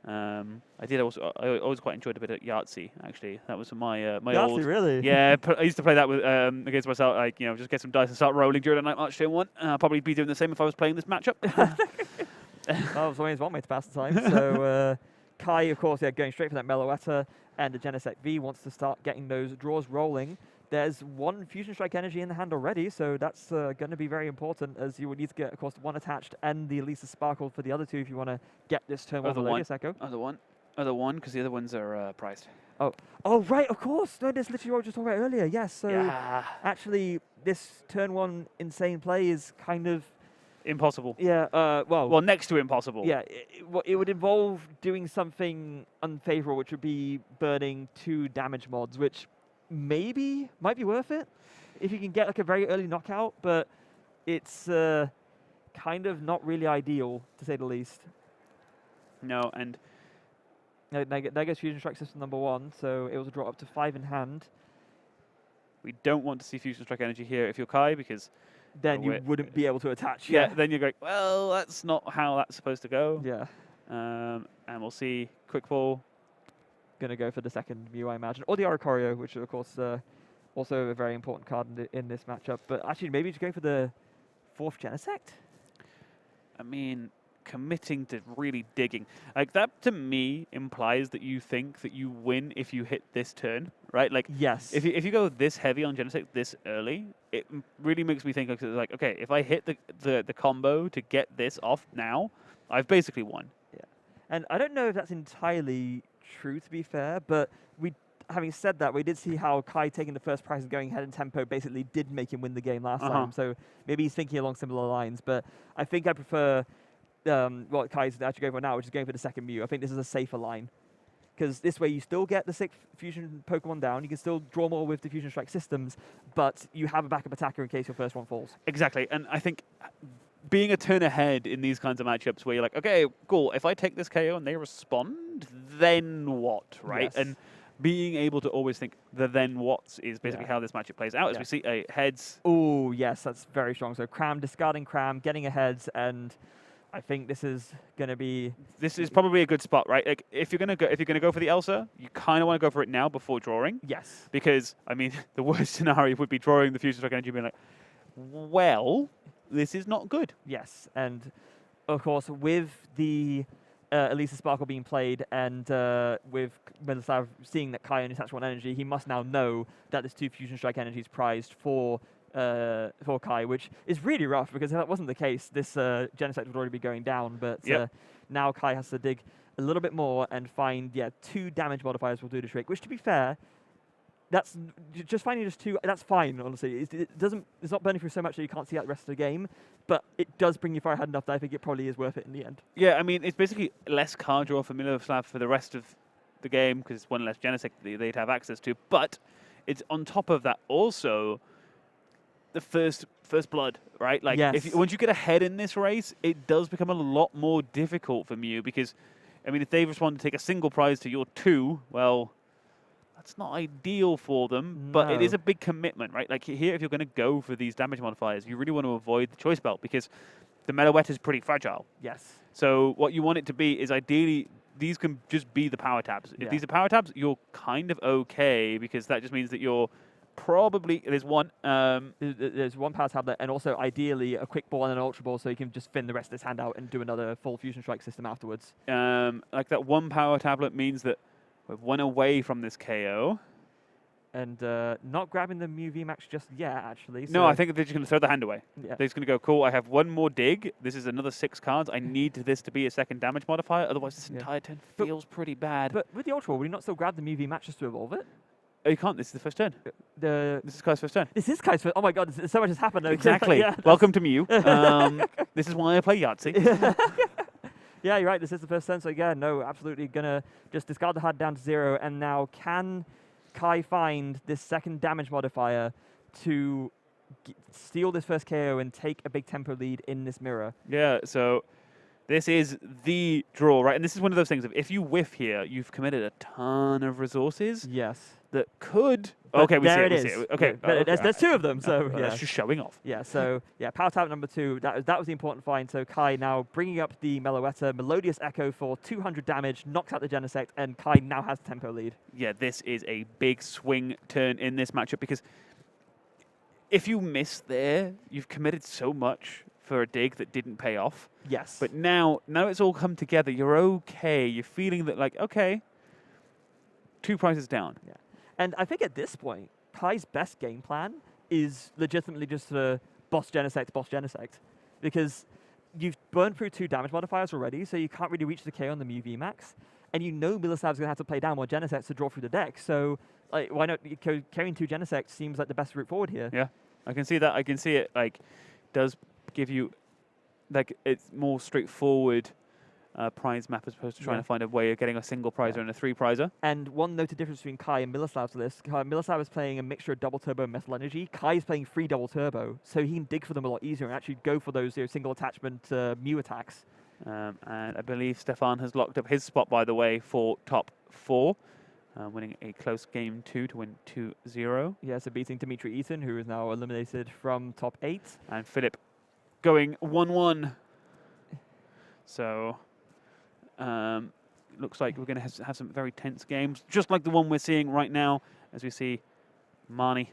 Speaker 2: I always quite enjoyed a bit of Yahtzee, actually. That was my my
Speaker 1: Yahtzee,
Speaker 2: old...
Speaker 1: really?
Speaker 2: Yeah, I used to play that with against myself, like, you know, just get some dice and start rolling during a Night March turn 1. I'll probably be doing the same if I was playing this matchup.
Speaker 1: Well, there's always one way to pass the time. So Kai, of course, going straight for that Meloetta, and the Genesect V wants to start getting those draws rolling. There's 1 Fusion Strike energy in the hand already, so that's going to be very important, as you would need to get, of course, 1 attached and the Elisa Sparkle for the other 2 if you want to get this turn 1 Melodious Echo.
Speaker 2: Other one, because the other ones are priced.
Speaker 1: Oh, right, of course. No, that's literally what I was just talking about earlier. Yes, so actually, this turn 1 insane play is kind of...
Speaker 2: Impossible.
Speaker 1: Yeah,
Speaker 2: well, next to impossible.
Speaker 1: Yeah, it would involve doing something unfavorable, which would be burning 2 damage mods, which might be worth it if you can get like a very early knockout, but it's kind of not really ideal, to say the least.
Speaker 2: No, and...
Speaker 1: There goes Fusion Strike System number 1, so it was a draw up to 5 in hand.
Speaker 2: We don't want to see Fusion Strike energy here if you're Kai, because...
Speaker 1: Then you wouldn't be able to attach.
Speaker 2: Yeah, then you're going, well, that's not how that's supposed to go.
Speaker 1: Yeah.
Speaker 2: And we'll see Quick Ball.
Speaker 1: Going to go for the second Mew, I imagine. Or the Oricorio, which is, of course, also a very important card in this matchup. But actually, maybe just going for the 4th Genesect?
Speaker 2: I mean, committing to really digging. Like, that, to me, implies that you think that you win if you hit this turn, right? Like,
Speaker 1: Yes.
Speaker 2: if you go this heavy on Genesect this early, it really makes me think like, okay, if I hit the combo to get this off now, I've basically won.
Speaker 1: Yeah. And I don't know if that's entirely true, to be fair, but having said that, we did see how Kai taking the first prize and going ahead in tempo basically did make him win the game last time. So maybe he's thinking along similar lines. But I think I prefer what Kai's actually going for now, which is going for the second Mew. I think this is a safer line. Because this way you still get the 6 fusion Pokemon down, you can still draw more with the Fusion Strike systems, but you have a backup attacker in case your first one falls.
Speaker 2: Exactly, and I think being a turn ahead in these kinds of matchups where you're like, okay, cool, if I take this KO and they respond, then what, right?
Speaker 1: Yes.
Speaker 2: And being able to always think the then what's is basically how this matchup plays out. As we see a heads.
Speaker 1: Oh, yes, that's very strong. So Cram, discarding Cram, getting a heads, and I think this is going to be...
Speaker 2: This is probably a good spot, right? Like, if you're gonna go for the Elsa, you kind of want to go for it now before drawing.
Speaker 1: Yes.
Speaker 2: Because, I mean, the worst scenario would be drawing the Fusion Strike Energy and being like, well, this is not good.
Speaker 1: Yes, and of course, with the Elisa Sparkle being played and with Miloslav seeing that Kai only attached 1 energy, he must now know that there's 2 Fusion Strike energies prized for Kai, which is really rough because if that wasn't the case, this Genesect would already be going down. But now Kai has to dig a little bit more and find 2 damage modifiers will do the trick. Which, to be fair, that's just finding just 2. That's fine, honestly. It's not burning through so much that you can't see out the rest of the game, but it does bring you far ahead enough that I think it probably is worth it in the end.
Speaker 2: Yeah, I mean, it's basically less card draw for Miloslav for the rest of the game because it's 1 less Genesect they'd have access to. But it's on top of that also the first blood, right? Like, once you get ahead in this race, it does become a lot more difficult for Mew because, I mean, if they respond to take a single prize to your 2, well, that's not ideal for them, but it is a big commitment, right? Like here, if you're going to go for these damage modifiers, you really want to avoid the choice belt because the Meloetta is pretty fragile.
Speaker 1: Yes.
Speaker 2: So what you want it to be is ideally these can just be the power tabs. If these are power tabs, you're kind of okay because that just means that you're probably there's one
Speaker 1: power tablet and also ideally a quick ball and an ultra ball so you can just thin the rest of this hand out and do another full Fusion Strike system afterwards.
Speaker 2: Like that 1 power tablet means that we're 1 away from this KO.
Speaker 1: And not grabbing the Mew VMAX just yet, actually. So
Speaker 2: no, I think they're just going to throw the hand away.
Speaker 1: Yeah.
Speaker 2: They're just going to go, cool, I have 1 more dig. This is another 6 cards. I need this to be a second damage modifier. Otherwise, this entire turn feels pretty bad.
Speaker 1: But with the Ultra Ball, would you not still grab the Mew VMAX just to evolve it?
Speaker 2: Oh, you can't. This is the first turn. This is Kai's first turn.
Speaker 1: This is Kai's first. Oh my god, so much has happened.
Speaker 2: Exactly. Welcome to Mew. This is why I play Yahtzee.
Speaker 1: Yeah, you're right. This is the first turn. So yeah, no, absolutely gonna just discard the HUD down to 0. And now can Kai find this second damage modifier to steal this first KO and take a big tempo lead in this mirror?
Speaker 2: Yeah, so this is the draw, right? And this is one of those things of if you whiff here, you've committed a ton of resources.
Speaker 1: Yes.
Speaker 2: That could...
Speaker 1: But
Speaker 2: okay, we see
Speaker 1: it.
Speaker 2: it. Okay.
Speaker 1: But there's 2 of them, so yeah.
Speaker 2: That's just showing off.
Speaker 1: Yeah, so yeah, power tab number 2, that was the important find. So Kai now bringing up the Meloetta, Melodious Echo for 200 damage, knocks out the Genesect, and Kai now has tempo lead.
Speaker 2: Yeah, this is a big swing turn in this matchup because if you miss there, you've committed so much for a dig that didn't pay off.
Speaker 1: Yes.
Speaker 2: But now it's all come together. You're okay. You're feeling that like, okay, 2 prizes down.
Speaker 1: Yeah. And I think at this point, Kai's best game plan is legitimately just to boss Genesect. Because you've burned through 2 damage modifiers already, so you can't really reach the KO on the Mew VMAX. And you know Miloslav's going to have to play down more Genesects to draw through the deck. So like, why not carrying 2 Genesects seems like the best route forward here.
Speaker 2: Yeah, I can see that. I can see it like does give you like it's more straightforward prize map as opposed to trying to find a way of getting a single prizer and a 3 prizer.
Speaker 1: And one noted difference between Kai and Miloslav's list. Miloslav is playing a mixture of double turbo and metal energy. Kai is playing 3 double turbo, so he can dig for them a lot easier and actually go for those single attachment Mew attacks.
Speaker 2: And I believe Stefan has locked up his spot, by the way, for top 4, winning a close game 2 to win 2-0.
Speaker 1: Yeah, so beating Dimitri Eaton, who is now eliminated from top 8.
Speaker 2: And Philip going 1-1. So looks like we're going to have some very tense games, just like the one we're seeing right now, as we see Marnie.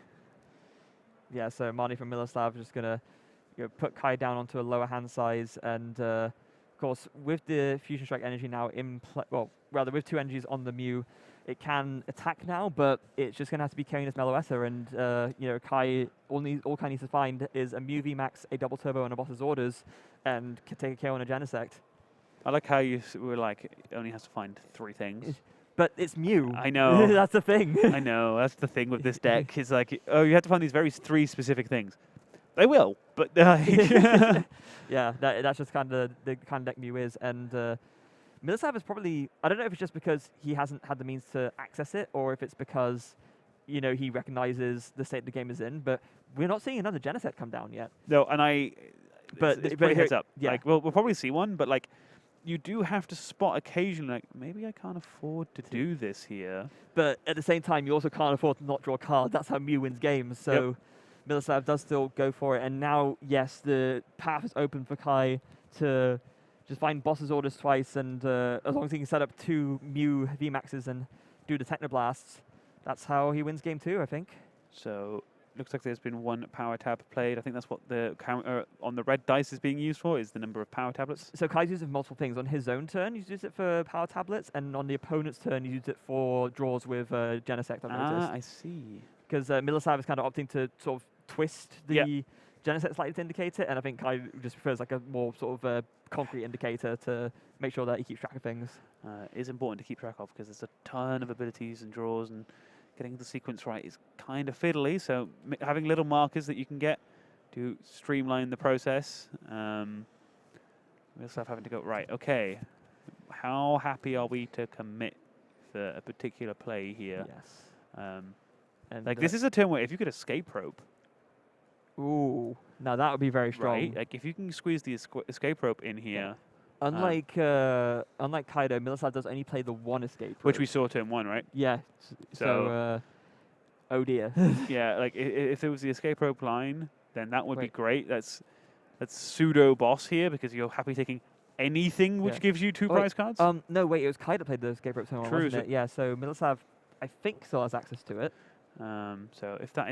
Speaker 1: Yeah, so Marnie from Miloslav just going to put Kai down onto a lower hand size, and of course, with the Fusion Strike energy now in play, well, rather with 2 energies on the Mew, it can attack now, but it's just going to have to be carrying this Meloetta, and Kai, all Kai needs to find is a Mew VMAX, a double turbo, and a boss's orders, and can take a KO on a Genesect.
Speaker 2: I like how you were like, it only has to find 3 things.
Speaker 1: But it's Mew.
Speaker 2: I know.
Speaker 1: That's the thing.
Speaker 2: I know. That's the thing with this deck. It's like, oh, you have to find these 3 specific things. They will, but
Speaker 1: yeah, that's just kind of the kind of deck Mew is, and Miloslav is probably, I don't know if it's just because he hasn't had the means to access it, or if it's because, he recognizes the state the game is in, but we're not seeing another Genesect come down yet.
Speaker 2: No, and it's pretty heads up.
Speaker 1: Yeah.
Speaker 2: Like, we'll probably see one, but like, you do have to spot occasionally, like, maybe I can't afford to do this here.
Speaker 1: But at the same time, you also can't afford to not draw a card. That's how Mew wins games, so Miloslav does still go for it, and now, yes, the path is open for Kai to just find boss's orders twice, and as long as he can set up 2 Mew VMAXs and do the Technoblasts, that's how he wins game 2, I think.
Speaker 2: So, looks like there's been 1 power tab played. I think that's what the counter on the red dice is being used for, is the number of power tablets.
Speaker 1: So Kai's used it for multiple things. On his own turn, he's used it for power tablets, and on the opponent's turn, he's used it for draws with Genesect, I've noticed.
Speaker 2: I see.
Speaker 1: Because Miloslav is kind of opting to sort of twist the Genesect slightly to indicate it, and I think Kai just prefers like a more sort of concrete indicator to make sure that he keeps track of things.
Speaker 2: It is important to keep track of because there's a ton of abilities and draws, and getting the sequence right is kind of fiddly. So having little markers that you can get to streamline the process. We'll start having to go, right, okay, how happy are we to commit for a particular play here?
Speaker 1: Yes.
Speaker 2: And like this is a turn where if you could escape rope.
Speaker 1: Ooh, now that would be very strong.
Speaker 2: Right, like if you can squeeze the escape rope in here.
Speaker 1: Unlike Kaido, Miloslav does only play the 1 escape rope.
Speaker 2: Which we saw turn 1, right?
Speaker 1: Yeah. So oh dear.
Speaker 2: Yeah, like if it was the escape rope line, then that would be great. That's pseudo boss here because you're happy taking anything which gives you 2 prize cards.
Speaker 1: No, wait, it was Kaido that played the escape rope turn 1, wasn't it? Yeah, so Miloslav, I think, still has access to it.
Speaker 2: So if that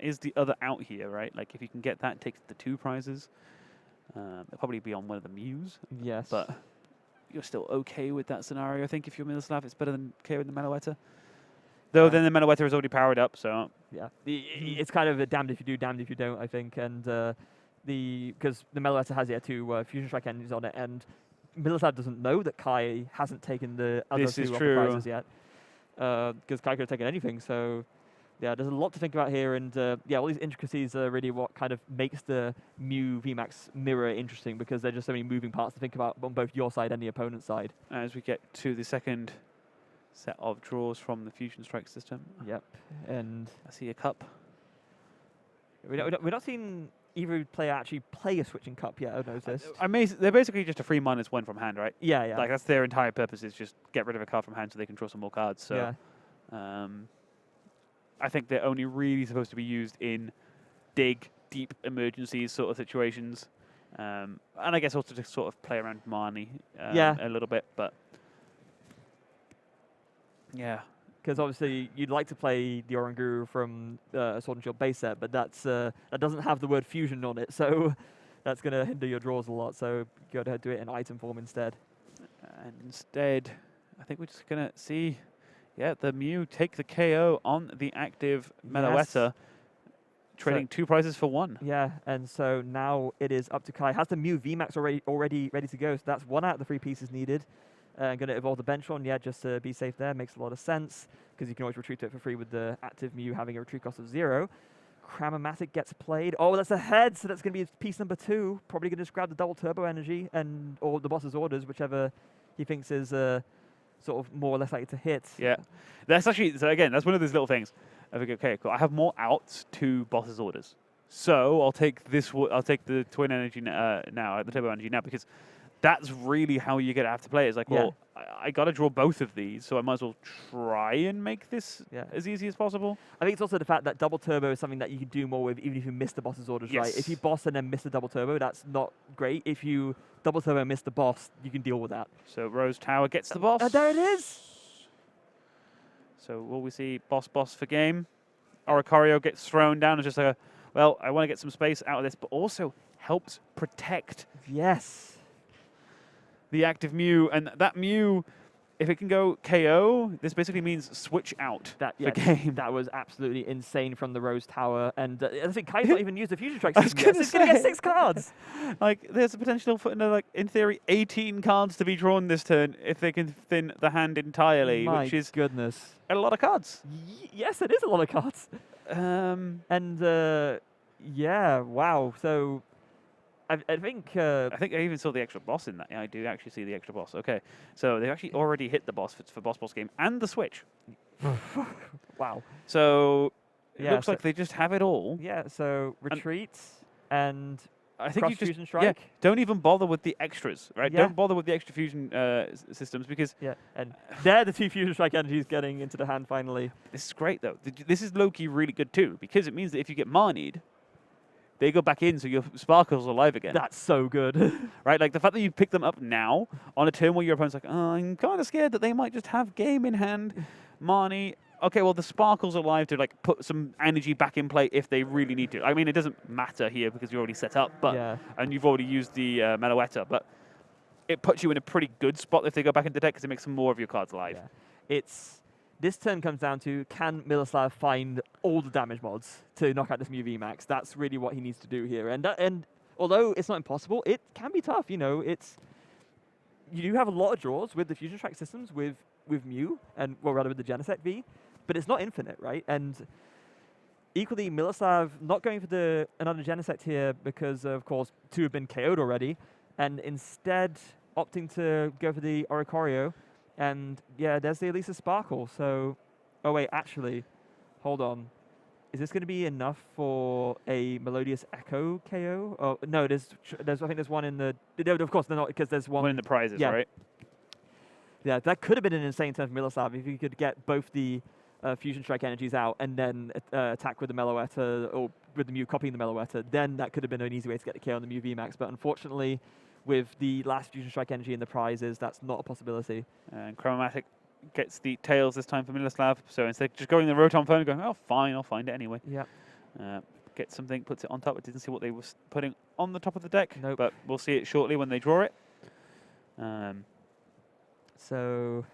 Speaker 2: is the other out here, right? Like if you can get that, take the 2 prizes. It'll probably be on one of the Mews.
Speaker 1: Yes.
Speaker 2: But you're still okay with that scenario. I think if you're Miloslav, it's better than carrying the Meloetta. Though then the Meloetta is already powered up, so.
Speaker 1: Yeah. It's kind of a damned if you do, damned if you don't, I think. And because the Meloetta has 2 Fusion Strike engines on it, and Miloslav doesn't know that Kai hasn't taken the other 2 upper prizes yet. Because Kai could have taken anything, so. Yeah, there's a lot to think about here, and all these intricacies are really what kind of makes the Mew VMAX mirror interesting, because there's just so many moving parts to think about on both your side and the opponent's side.
Speaker 2: As we get to the second set of draws from the Fusion Strike system.
Speaker 1: Yep, and
Speaker 2: I see a cup.
Speaker 1: We're not seeing either player actually play a switching cup yet, I've noticed.
Speaker 2: They're basically just a free -1 from hand, right?
Speaker 1: Yeah.
Speaker 2: Like that's their entire purpose, is just get rid of a card from hand so they can draw some more cards. So.
Speaker 1: Yeah.
Speaker 2: I think they're only really supposed to be used in deep emergencies sort of situations. And I guess also to sort of play around Marnie a little bit. But, yeah.
Speaker 1: Because obviously you'd like to play the Oranguru from Sword and Shield base set, but that doesn't have the word fusion on it, so that's going to hinder your draws a lot. So go ahead and do it in item form instead.
Speaker 2: And instead, I think we're just going to see... Yeah, the Mew take the KO on the active Meloetta, trading 2 prizes for 1.
Speaker 1: Yeah, and so now it is up to Kai. Has the Mew VMAX already ready to go, so that's 1 out of the 3 pieces needed. Going to evolve the Benchron, just to be safe there. Makes a lot of sense, because you can always retreat to it for free with the active Mew having a retreat cost of 0. Cramomatic gets played. Oh, that's a head, so that's going to be piece number 2. Probably going to just grab the double turbo energy or the boss's orders, whichever he thinks is... sort of more or less likely to hit.
Speaker 2: Yeah, that's actually, so again, that's one of those little things. I think, okay, cool. I have more outs to boss's orders. So I'll take the twin energy now, the turbo energy now, because that's really how you're going to have to play it. It's like, well, I got to draw both of these, so I might as well try and make this as easy as possible.
Speaker 1: I think it's also the fact that double turbo is something that you can do more with, even if you miss the boss's orders, right? If you boss and then miss the double turbo, that's not great. If you double turbo and miss the boss, you can deal with that.
Speaker 2: So Rose Tower gets the boss.
Speaker 1: There it is!
Speaker 2: So will we see boss for game? Oricorio gets thrown down and just like, well, I want to get some space out of this, but also helps protect
Speaker 1: the active
Speaker 2: Mew. And that Mew if it can go KO, this basically means switch out
Speaker 1: That
Speaker 2: the game.
Speaker 1: that was absolutely insane from the Rose Tower, and I think Kai's not even used the Fusion Strike
Speaker 2: I was
Speaker 1: system yet, so
Speaker 2: gonna
Speaker 1: he's going to get
Speaker 2: say.
Speaker 1: 6 cards.
Speaker 2: Like, there's a potential for, like, in theory, 18 cards to be drawn this turn if they can thin the hand entirely,
Speaker 1: My
Speaker 2: which is
Speaker 1: goodness.
Speaker 2: a lot of cards.
Speaker 1: Yes, it is a lot of cards.
Speaker 2: Um,
Speaker 1: Yeah, wow. So, I think...
Speaker 2: I think I even saw the extra boss in that. Yeah, I do actually see the extra boss. Okay, so they've actually already hit the boss for Boss game and the Switch.
Speaker 1: wow.
Speaker 2: So it
Speaker 1: Yeah,
Speaker 2: looks like they just have it all.
Speaker 1: Yeah, so retreat and
Speaker 2: I think
Speaker 1: cross
Speaker 2: you just
Speaker 1: fusion strike.
Speaker 2: don't even bother with the extras, right?
Speaker 1: Yeah.
Speaker 2: Don't bother with the extra fusion systems because
Speaker 1: Yeah, and they're the 2 fusion strike energies getting into the hand finally.
Speaker 2: this is great though. This is low-key really good too because it means that if you get Marnied, they go back in so your Sparkle's alive again.
Speaker 1: That's so good.
Speaker 2: Right? Like the fact that you pick them up now on a turn where your opponent's like, oh, I'm kind of scared that they might just have game in hand. Marnie, okay, well the Sparkle's alive to like put some energy back in play if they really need to. I mean, it doesn't matter here because you're already set up, but
Speaker 1: Yeah.
Speaker 2: and you've already used the Meloetta, but it puts you in a pretty good spot if they go back into deck because it makes some more of your cards alive.
Speaker 1: Yeah. This turn comes down to, can Miloslav find all the damage mods to knock out this Mew VMAX? That's really what he needs to do here. And although it's not impossible, it can be tough. You know, you do have a lot of draws with the Fusion Strike systems with Mew, and well, rather with the Genesect V, but it's not infinite, right? And equally, Miloslav not going for another Genesect here because, of course, 2 have been KO'd already, and instead opting to go for the Oricorio. And yeah, there's the Elisa Sparkle. So, oh wait, actually, hold on. Is this going to be enough for a Melodious Echo KO? Oh no, there's I think there's one in the. No, of course, they're not because there's one.
Speaker 2: One in the prizes,
Speaker 1: yeah.
Speaker 2: right?
Speaker 1: Yeah, that could have been an insane turn for Miloslav if you could get both the Fusion Strike energies out and then attack with the Meloetta or with the Mew copying the Meloetta. Then that could have been an easy way to get the KO on the Mew VMAX. But unfortunately, with the last Fusion Strike energy in the prizes, that's not a possibility.
Speaker 2: And Chromatic gets the tails this time for Miloslav. So instead of just going the Rotom phone and going, oh, fine, I'll find it anyway.
Speaker 1: Yeah.
Speaker 2: Get something, puts it on top. I didn't see what they were putting on the top of the deck.
Speaker 1: Nope.
Speaker 2: But we'll see it shortly when they draw it.
Speaker 1: So,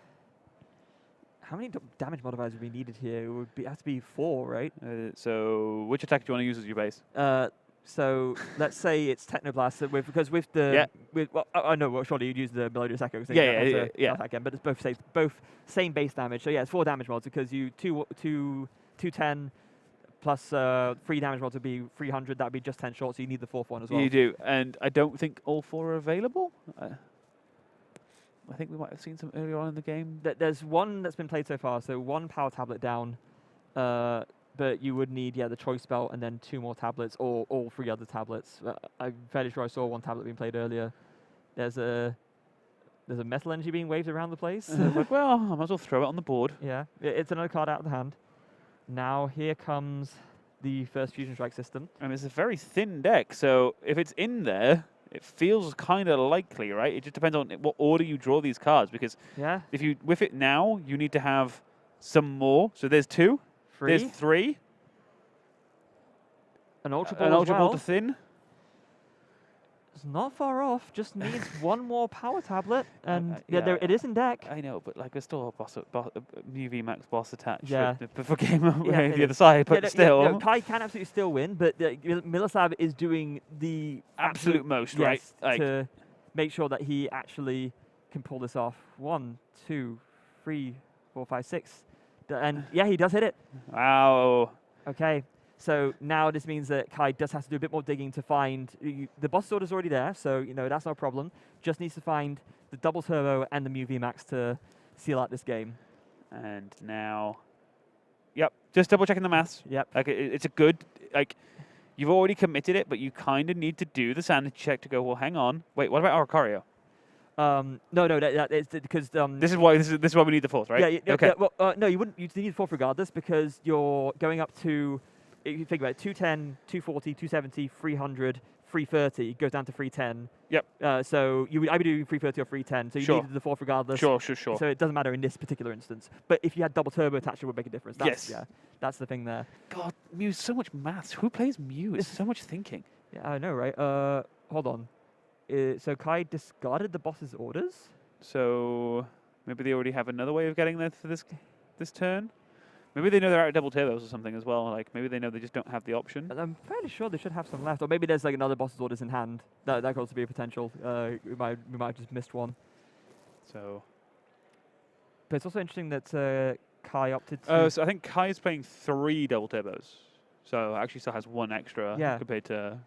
Speaker 1: how many damage modifiers would be needed here? It would have to be 4, right?
Speaker 2: So which attack do you want to use as your base?
Speaker 1: So let's say it's Technoblast because with the well, surely you'd use the Melodious Echo. So
Speaker 2: Yeah.
Speaker 1: Again, but it's both same base damage. So yeah, it's 4 damage mods because you 210 plus 3 damage mods would be 300. That would be just 10 short. So you need the 4th one as well.
Speaker 2: You do, and I don't think all 4 are available. I think we might have seen some earlier on in the game.
Speaker 1: There's one that's been played so far. So 1 power tablet down. But you would need, the choice belt and then 2 more tablets or all 3 other tablets. I'm fairly sure I saw 1 tablet being played earlier. There's a metal energy being waved around the place.
Speaker 2: I was like, well, I might as well throw it on the board.
Speaker 1: Yeah, it's another card out of the hand. Now here comes the first Fusion Strike system.
Speaker 2: And it's a very thin deck, so if it's in there, it feels kind of likely, right? It just depends on what order you draw these cards, because if you whiff it now, you need to have some more. So there's 2.
Speaker 1: 3.
Speaker 2: There's 3.
Speaker 1: An Ultra Ball
Speaker 2: Ball to thin.
Speaker 1: It's not far off. Just needs 1 more power tablet, and it is in deck.
Speaker 2: I know, but like there's still a Mew VMAX boss attached for game the other side, but still.
Speaker 1: Kai can absolutely still win, but Miloslav is doing the
Speaker 2: absolute most, right?
Speaker 1: To make sure that he actually can pull this off. 1, 2, 3, 4, 5, 6. And yeah, he does hit it.
Speaker 2: Wow.
Speaker 1: Okay, so now this means that Kai does have to do a bit more digging to find the boss sword is already there, so that's no problem. Just needs to find the double turbo and the Mew VMAX to seal out this game.
Speaker 2: And now, just double checking the maths.
Speaker 1: Yep.
Speaker 2: Like it's a good you've already committed it, but you kind of need to do the sanity check to go. Well, hang on. Wait, what about Oricorio?
Speaker 1: No, it's because
Speaker 2: this is why we need the 4th, right?
Speaker 1: Yeah.
Speaker 2: Okay.
Speaker 1: Well, no, you wouldn't. You need the 4th regardless because you're going up to. If you think about it, 210, 240, 270, 300, 330 goes down to 310.
Speaker 2: Yep.
Speaker 1: So you would either do 330 or 310. So you needed the 4th regardless.
Speaker 2: Sure.
Speaker 1: So it doesn't matter in this particular instance. But if you had double turbo attached, it would make a difference. That's,
Speaker 2: yes.
Speaker 1: Yeah, that's the thing there.
Speaker 2: God, Mew's so much maths. Who plays Mew? It's so much thinking.
Speaker 1: Yeah, I know, right? Hold on. So Kai discarded the boss's orders.
Speaker 2: So Maybe they already have another way of getting there for this turn. Maybe they know they're out of double turbos or something as well. Like maybe they know they just don't have the option.
Speaker 1: And I'm fairly sure they should have some left, or maybe there's like another boss's orders in hand. That could also be a potential. We might have just missed one.
Speaker 2: So.
Speaker 1: But it's also interesting that Kai opted to.
Speaker 2: Oh, so I think Kai is playing 3 double turbos. So actually still has 1 extra compared to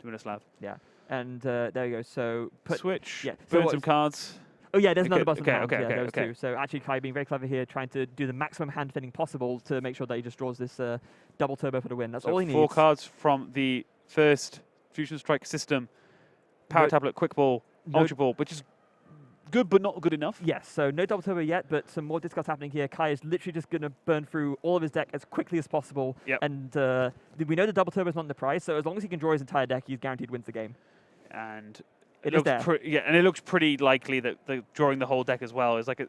Speaker 2: Miloslav.
Speaker 1: Yeah. And there you go. So
Speaker 2: switch.
Speaker 1: Yeah.
Speaker 2: Put in some cards.
Speaker 1: Oh yeah, there's another boss
Speaker 2: okay,
Speaker 1: in hand.
Speaker 2: okay,
Speaker 1: Those two. So actually Kai being very clever here, trying to do the maximum hand defending possible to make sure that he just draws this double turbo for the win. That's all he needs.
Speaker 2: 4 cards from the first Fusion Strike system. Power Tablet, Quick Ball, Ultra Ball, which is good but not good enough.
Speaker 1: Yes, so no double turbo yet, but some more discards happening here. Kai is literally just going to burn through all of his deck as quickly as possible.
Speaker 2: Yep.
Speaker 1: And we know the double turbo is not in the prize, so as long as he can draw his entire deck, he's guaranteed wins the game.
Speaker 2: And
Speaker 1: it looks
Speaker 2: and it looks pretty likely that drawing the whole deck as well is like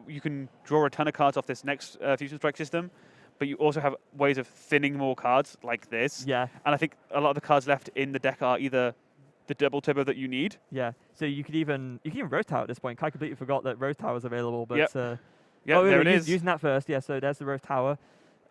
Speaker 2: you can draw a ton of cards off this next Fusion Strike system, but you also have ways of thinning more cards like this.
Speaker 1: Yeah.
Speaker 2: And I think a lot of the cards left in the deck are either the double turbo that you need.
Speaker 1: Yeah. So you could even Rose Tower at this point. Kai completely forgot that Rose Tower is available, but
Speaker 2: there it is.
Speaker 1: Using that first. Yeah. So there's the Rose Tower.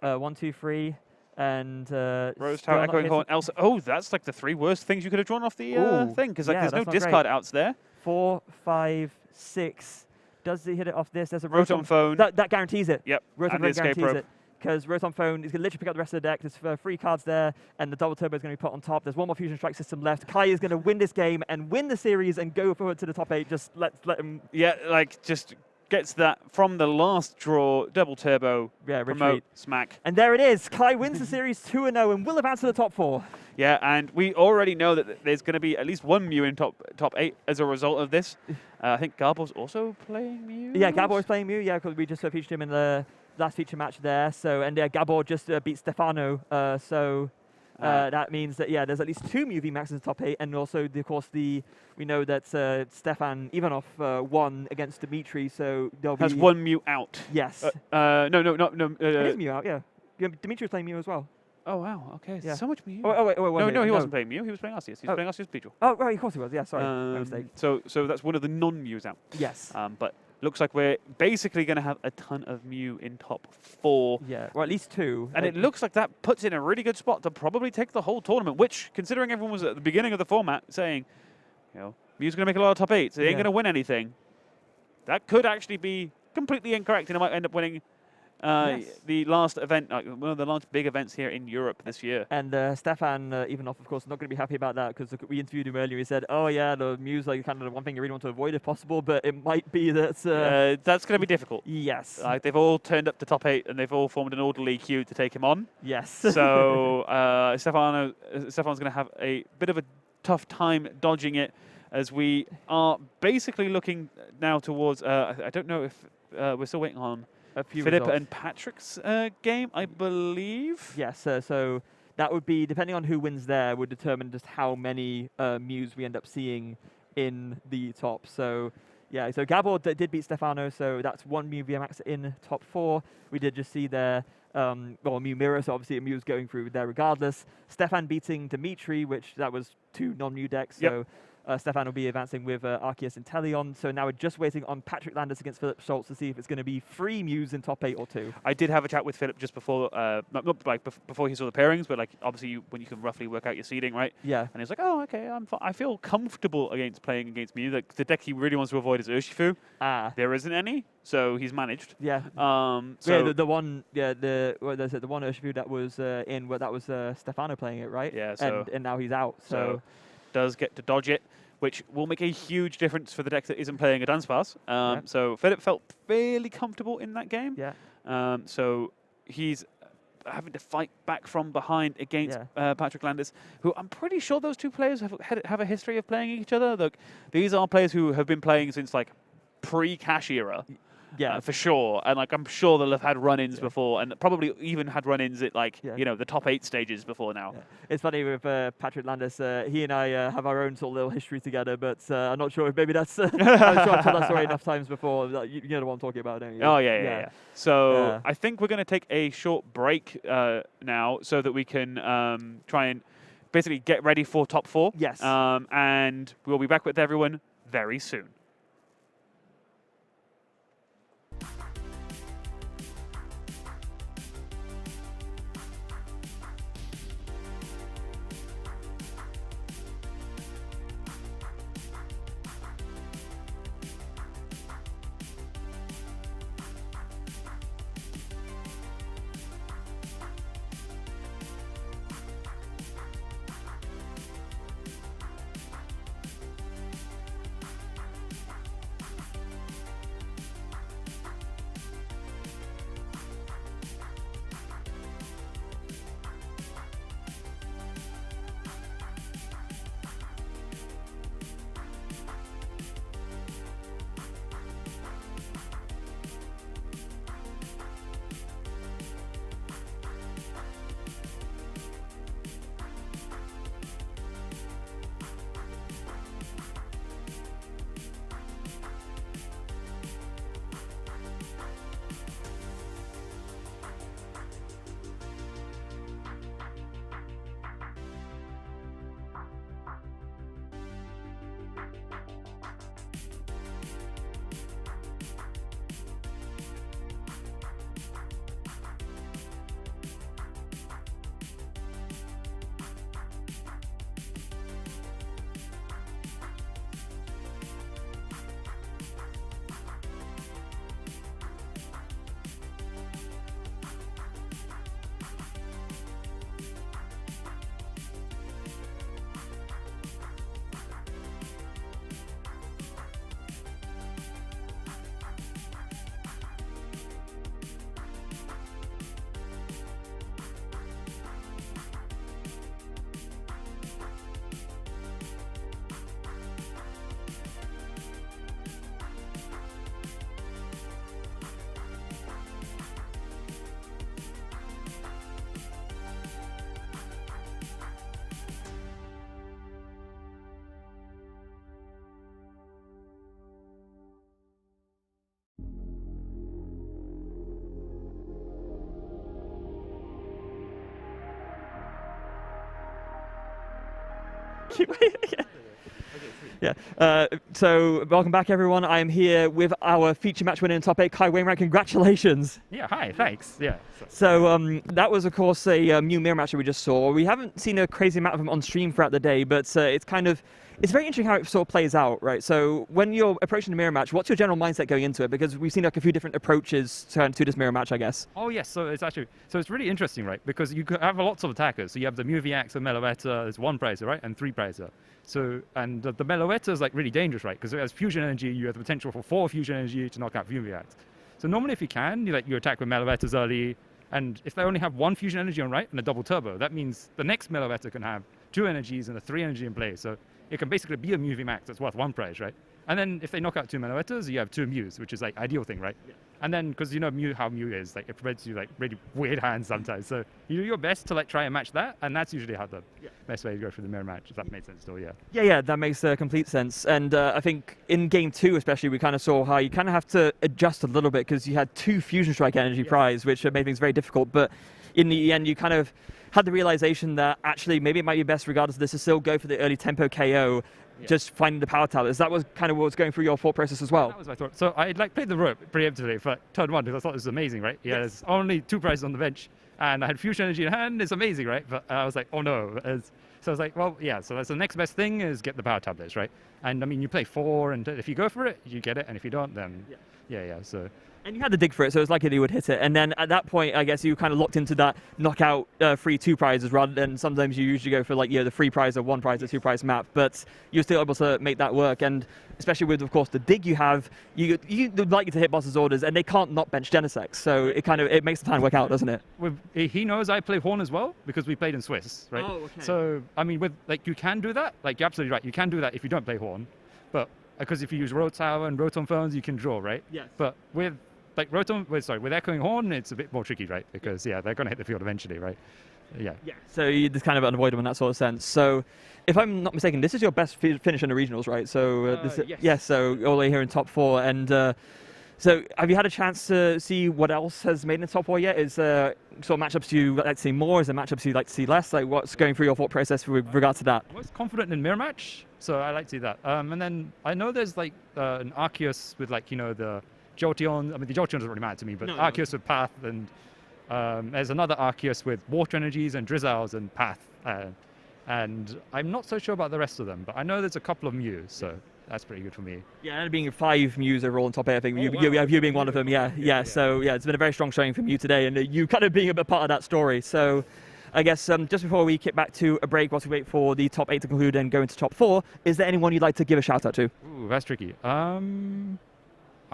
Speaker 1: 1, 2, 3. And
Speaker 2: Rose Tower, Echoing Horn, Elsa. Oh, that's like the 3 worst things you could have drawn off the thing, because like there's no discard outs there.
Speaker 1: 4, 5, 6. Does he hit it off this? There's a
Speaker 2: Rotom Phone.
Speaker 1: That guarantees it.
Speaker 2: Yep.
Speaker 1: Rotom
Speaker 2: and the Escape
Speaker 1: guarantees
Speaker 2: Rope.
Speaker 1: it. Because Rotom Phone is going to literally pick up the rest of the deck. There's 3 cards there, and the double turbo is going to be put on top. There's 1 more Fusion Strike system left. Kai is going to win this game and win the series and go forward to the top 8. Just let him.
Speaker 2: Yeah, like just gets that from the last draw, double turbo, promote, smack.
Speaker 1: And there it is. Kai wins the series 2-0 and will advance to the top 4.
Speaker 2: Yeah, and we already know that there's going to be at least 1 Mew in top 8 as a result of this. I think Garbor's also playing Mew.
Speaker 1: Yeah, Gabor is playing Mew. Yeah, because we just featured him in the last feature match there. So and Gabor just beat Stefano. That means that there's at least 2 Mew VMAXs in the top 8, and also of course we know that Stefan Ivanov won against Dimitri, so there'll be
Speaker 2: 1 Mew out.
Speaker 1: Yes.
Speaker 2: No.
Speaker 1: It is Mew out. Yeah. Dimitri was playing Mew as well.
Speaker 2: Oh wow. Okay.
Speaker 1: Yeah.
Speaker 2: So much Mew.
Speaker 1: Wait.
Speaker 2: No, he wasn't playing Mew. He was playing Arceus. He was playing Arceus Beetle.
Speaker 1: Oh right, of course he was. Yeah. Sorry, my mistake.
Speaker 2: So that's one of the non-Mews out.
Speaker 1: Yes.
Speaker 2: But looks like we're basically going to have a ton of Mew in top 4.
Speaker 1: Yeah, or at least 2.
Speaker 2: And it looks like that puts in a really good spot to probably take the whole tournament, which, considering everyone was at the beginning of the format saying, Mew's going to make a lot of top 8s, they ain't going to win anything, that could actually be completely incorrect, and it might end up winning the last event, one of the last big events here in Europe this year.
Speaker 1: And Stefan Ivanov, of course, not going to be happy about that, because we interviewed him earlier. He said, "Oh yeah, the Mew's like kind of the one thing you really want to avoid if possible, but it might be that
Speaker 2: that's going to be difficult."
Speaker 1: Yes.
Speaker 2: They've all turned up to top 8, and they've all formed an orderly queue to take him on.
Speaker 1: Yes.
Speaker 2: So Stefan's going to have a bit of a tough time dodging it, as we are basically looking now towards. I don't know if we're still waiting on Philip and Patrick's game, I believe.
Speaker 1: Yes, so that would be, depending on who wins there, would determine just how many Mews we end up seeing in the top. So, yeah, so Gabor did beat Stefano, so that's 1 Mew VMAX in top 4. We did just see there, Mew Mirror, so obviously Mew's going through there regardless. Stefan beating Dimitri, which that was 2 non-Mew decks, so Stefan will be advancing with Arceus and Teleon. So now we're just waiting on Patrick Landis against Philip Schultz to see if it's going to be 3 Mews in top 8 or 2.
Speaker 2: I did have a chat with Philip just before, not like before he saw the pairings, but like obviously when you can roughly work out your seeding, right?
Speaker 1: Yeah.
Speaker 2: And he's like, oh, okay, I feel comfortable playing against Mew. The deck he really wants to avoid is Urshifu. There isn't any, so he's managed.
Speaker 1: Yeah.
Speaker 2: So
Speaker 1: the one Urshifu that was that was Stefano playing it, right?
Speaker 2: Yeah. So
Speaker 1: and now he's out. So
Speaker 2: does get to dodge it, which will make a huge difference for the deck that isn't playing a dance pass. So Philip felt fairly comfortable in that game.
Speaker 1: Yeah.
Speaker 2: So he's having to fight back from behind against Patrick Landis, who I'm pretty sure those 2 players have a history of playing each other. Look, these are players who have been playing since like pre-Cash era.
Speaker 1: Yeah,
Speaker 2: for sure, and like I'm sure they'll have had run-ins before, and probably even had run-ins at like the top 8 stages before now.
Speaker 1: Yeah. It's funny with Patrick Landis. He and I have our own sort of little history together, but I'm not sure if maybe that's. I'm sure I've told that story enough times before. You know the one I'm talking about, don't you?
Speaker 2: Oh yeah. So I think we're going to take a short break now, so that we can try and basically get ready for top 4.
Speaker 1: Yes.
Speaker 2: And we'll be back with everyone very soon.
Speaker 1: Yeah. So welcome back, everyone. I am here with our feature match winner in top 8, Kai Wainwright. Congratulations.
Speaker 3: Yeah, hi, thanks. Yeah.
Speaker 1: So that was, of course, a Mew mirror match that we just saw. We haven't seen a crazy amount of them on stream throughout the day, but it's very interesting how it sort of plays out, right? So when you're approaching the mirror match, what's your general mindset going into it? Because we've seen like a few different approaches to this mirror match, I guess.
Speaker 3: Oh yes, so it's really interesting, right? Because you have lots of attackers. So you have the Mew VX, the Meloetta, there's one Prizer, right? And 3 Prizer. So, and the Meloetta is like really dangerous, right? Because it has fusion energy, you have the potential for 4 fusion energy to knock out Mew VX. So normally if you can, you attack with Meloettas early, and if they only have 1 fusion energy on right and a double turbo, that means the next Meloetta can have 2 energies and a 3 energy in play. So it can basically be a Mew VMAX that's worth 1 prize, right? And then if they knock out 2 Meloettas, you have 2 Mews, which is like ideal thing, right? Yeah. And then, because you know how Mew is, like it prevents you like really weird hands sometimes. So you do your best to like try and match that, and that's usually how the best way to go through the mirror match, if that made sense still, yeah.
Speaker 1: Yeah, that makes complete sense. And I think in game 2 especially, we kind of saw how you kind of have to adjust a little bit because you had 2 Fusion Strike energy prize, which made things very difficult. But in the end, you kind of had the realization that actually maybe it might be best, regardless of this, to still go for the early tempo KO, just finding the power tablets. That was kind of what was going through your thought process as well.
Speaker 3: That was my thought. So I played the rope preemptively for turn 1 because I thought it was amazing, right? Yeah, there's only 2 prizes on the bench, and I had fusion energy in hand. It's amazing, right? But I was like, oh no. So I was like, well, yeah. So that's the next best thing is get the power tablets, right? And I mean, you play 4, and if you go for it, you get it, and if you don't, then yeah. So.
Speaker 1: And you had to dig for it, so it was likely you would hit it. And then at that point, I guess you kind of locked into that knockout free 2 prizes rather than sometimes you usually go for like the 3 prize or 1 prize or 2 prize map. But you're still able to make that work. And especially with, of course, the dig you have, you would like you to hit boss's orders, and they can't not bench Genesect. So it makes the time work out, doesn't it?
Speaker 3: He knows I play Horn as well because we played in Swiss, right?
Speaker 1: Oh, okay.
Speaker 3: So I mean, you can do that. Like you're absolutely right. You can do that if you don't play Horn, but because if you use Road Tower and Rotom Phones, you can draw, right?
Speaker 1: Yes.
Speaker 3: But with with Echoing Horn, it's a bit more tricky, right? Because they're going to hit the field eventually, right? Yeah.
Speaker 1: So you just kind of unavoidable in that sort of sense. So if I'm not mistaken, this is your best finish in the regionals, right? So
Speaker 3: yes.
Speaker 1: So all the way here in top 4, and so have you had a chance to see what else has made in the top 4 yet? Is sort of matchups you like to see more? Is there matchups you like to see less? Like what's going through your thought process with regard to that?
Speaker 3: I'm most confident in mirror match, so I like to see that. And then I know there's like an Arceus with like the Jolteon. I mean, the Jolteon doesn't really matter to me, but Arceus with Path, and there's another Arceus with Water Energies and Drizzles and Path. And I'm not so sure about the rest of them, but I know there's a couple of Mews, so that's pretty good for me.
Speaker 1: Yeah, and being 5 Mews overall in top 8, I think you being one of them. So it's been a very strong showing from you today, and you kind of being a bit part of that story. So I guess just before we kick back to a break, whilst we wait for the top 8 to conclude and go into top 4, is there anyone you'd like to give a shout out to?
Speaker 3: Ooh, that's tricky.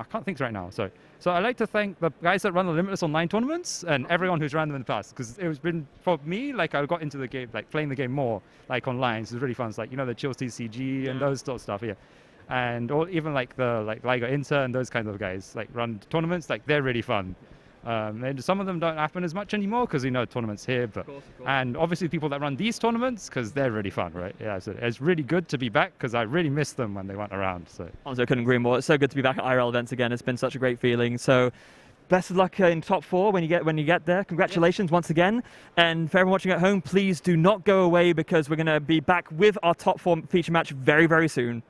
Speaker 3: I can't think right now, sorry. So I'd like to thank the guys that run the Limitless Online tournaments and everyone who's ran them in the past, because it's been, for me, like I got into the game, like playing the game more, like online, so it's really fun. It's like, the Chills TCG and those sort of stuff, and even like the Liga Inter and those kinds of guys, like run tournaments, like they're really fun. And some of them don't happen as much anymore because tournaments here, but of course. And obviously people that run these tournaments because they're really fun, right? Yeah, so it's really good to be back because I really missed them when they weren't around. So
Speaker 1: honestly, I couldn't agree more. It's so good to be back at IRL events again. It's been such a great feeling. So best of luck in top 4 when you get there. Congratulations once again. And for everyone watching at home, please do not go away because we're going to be back with our top 4 feature match very, very soon.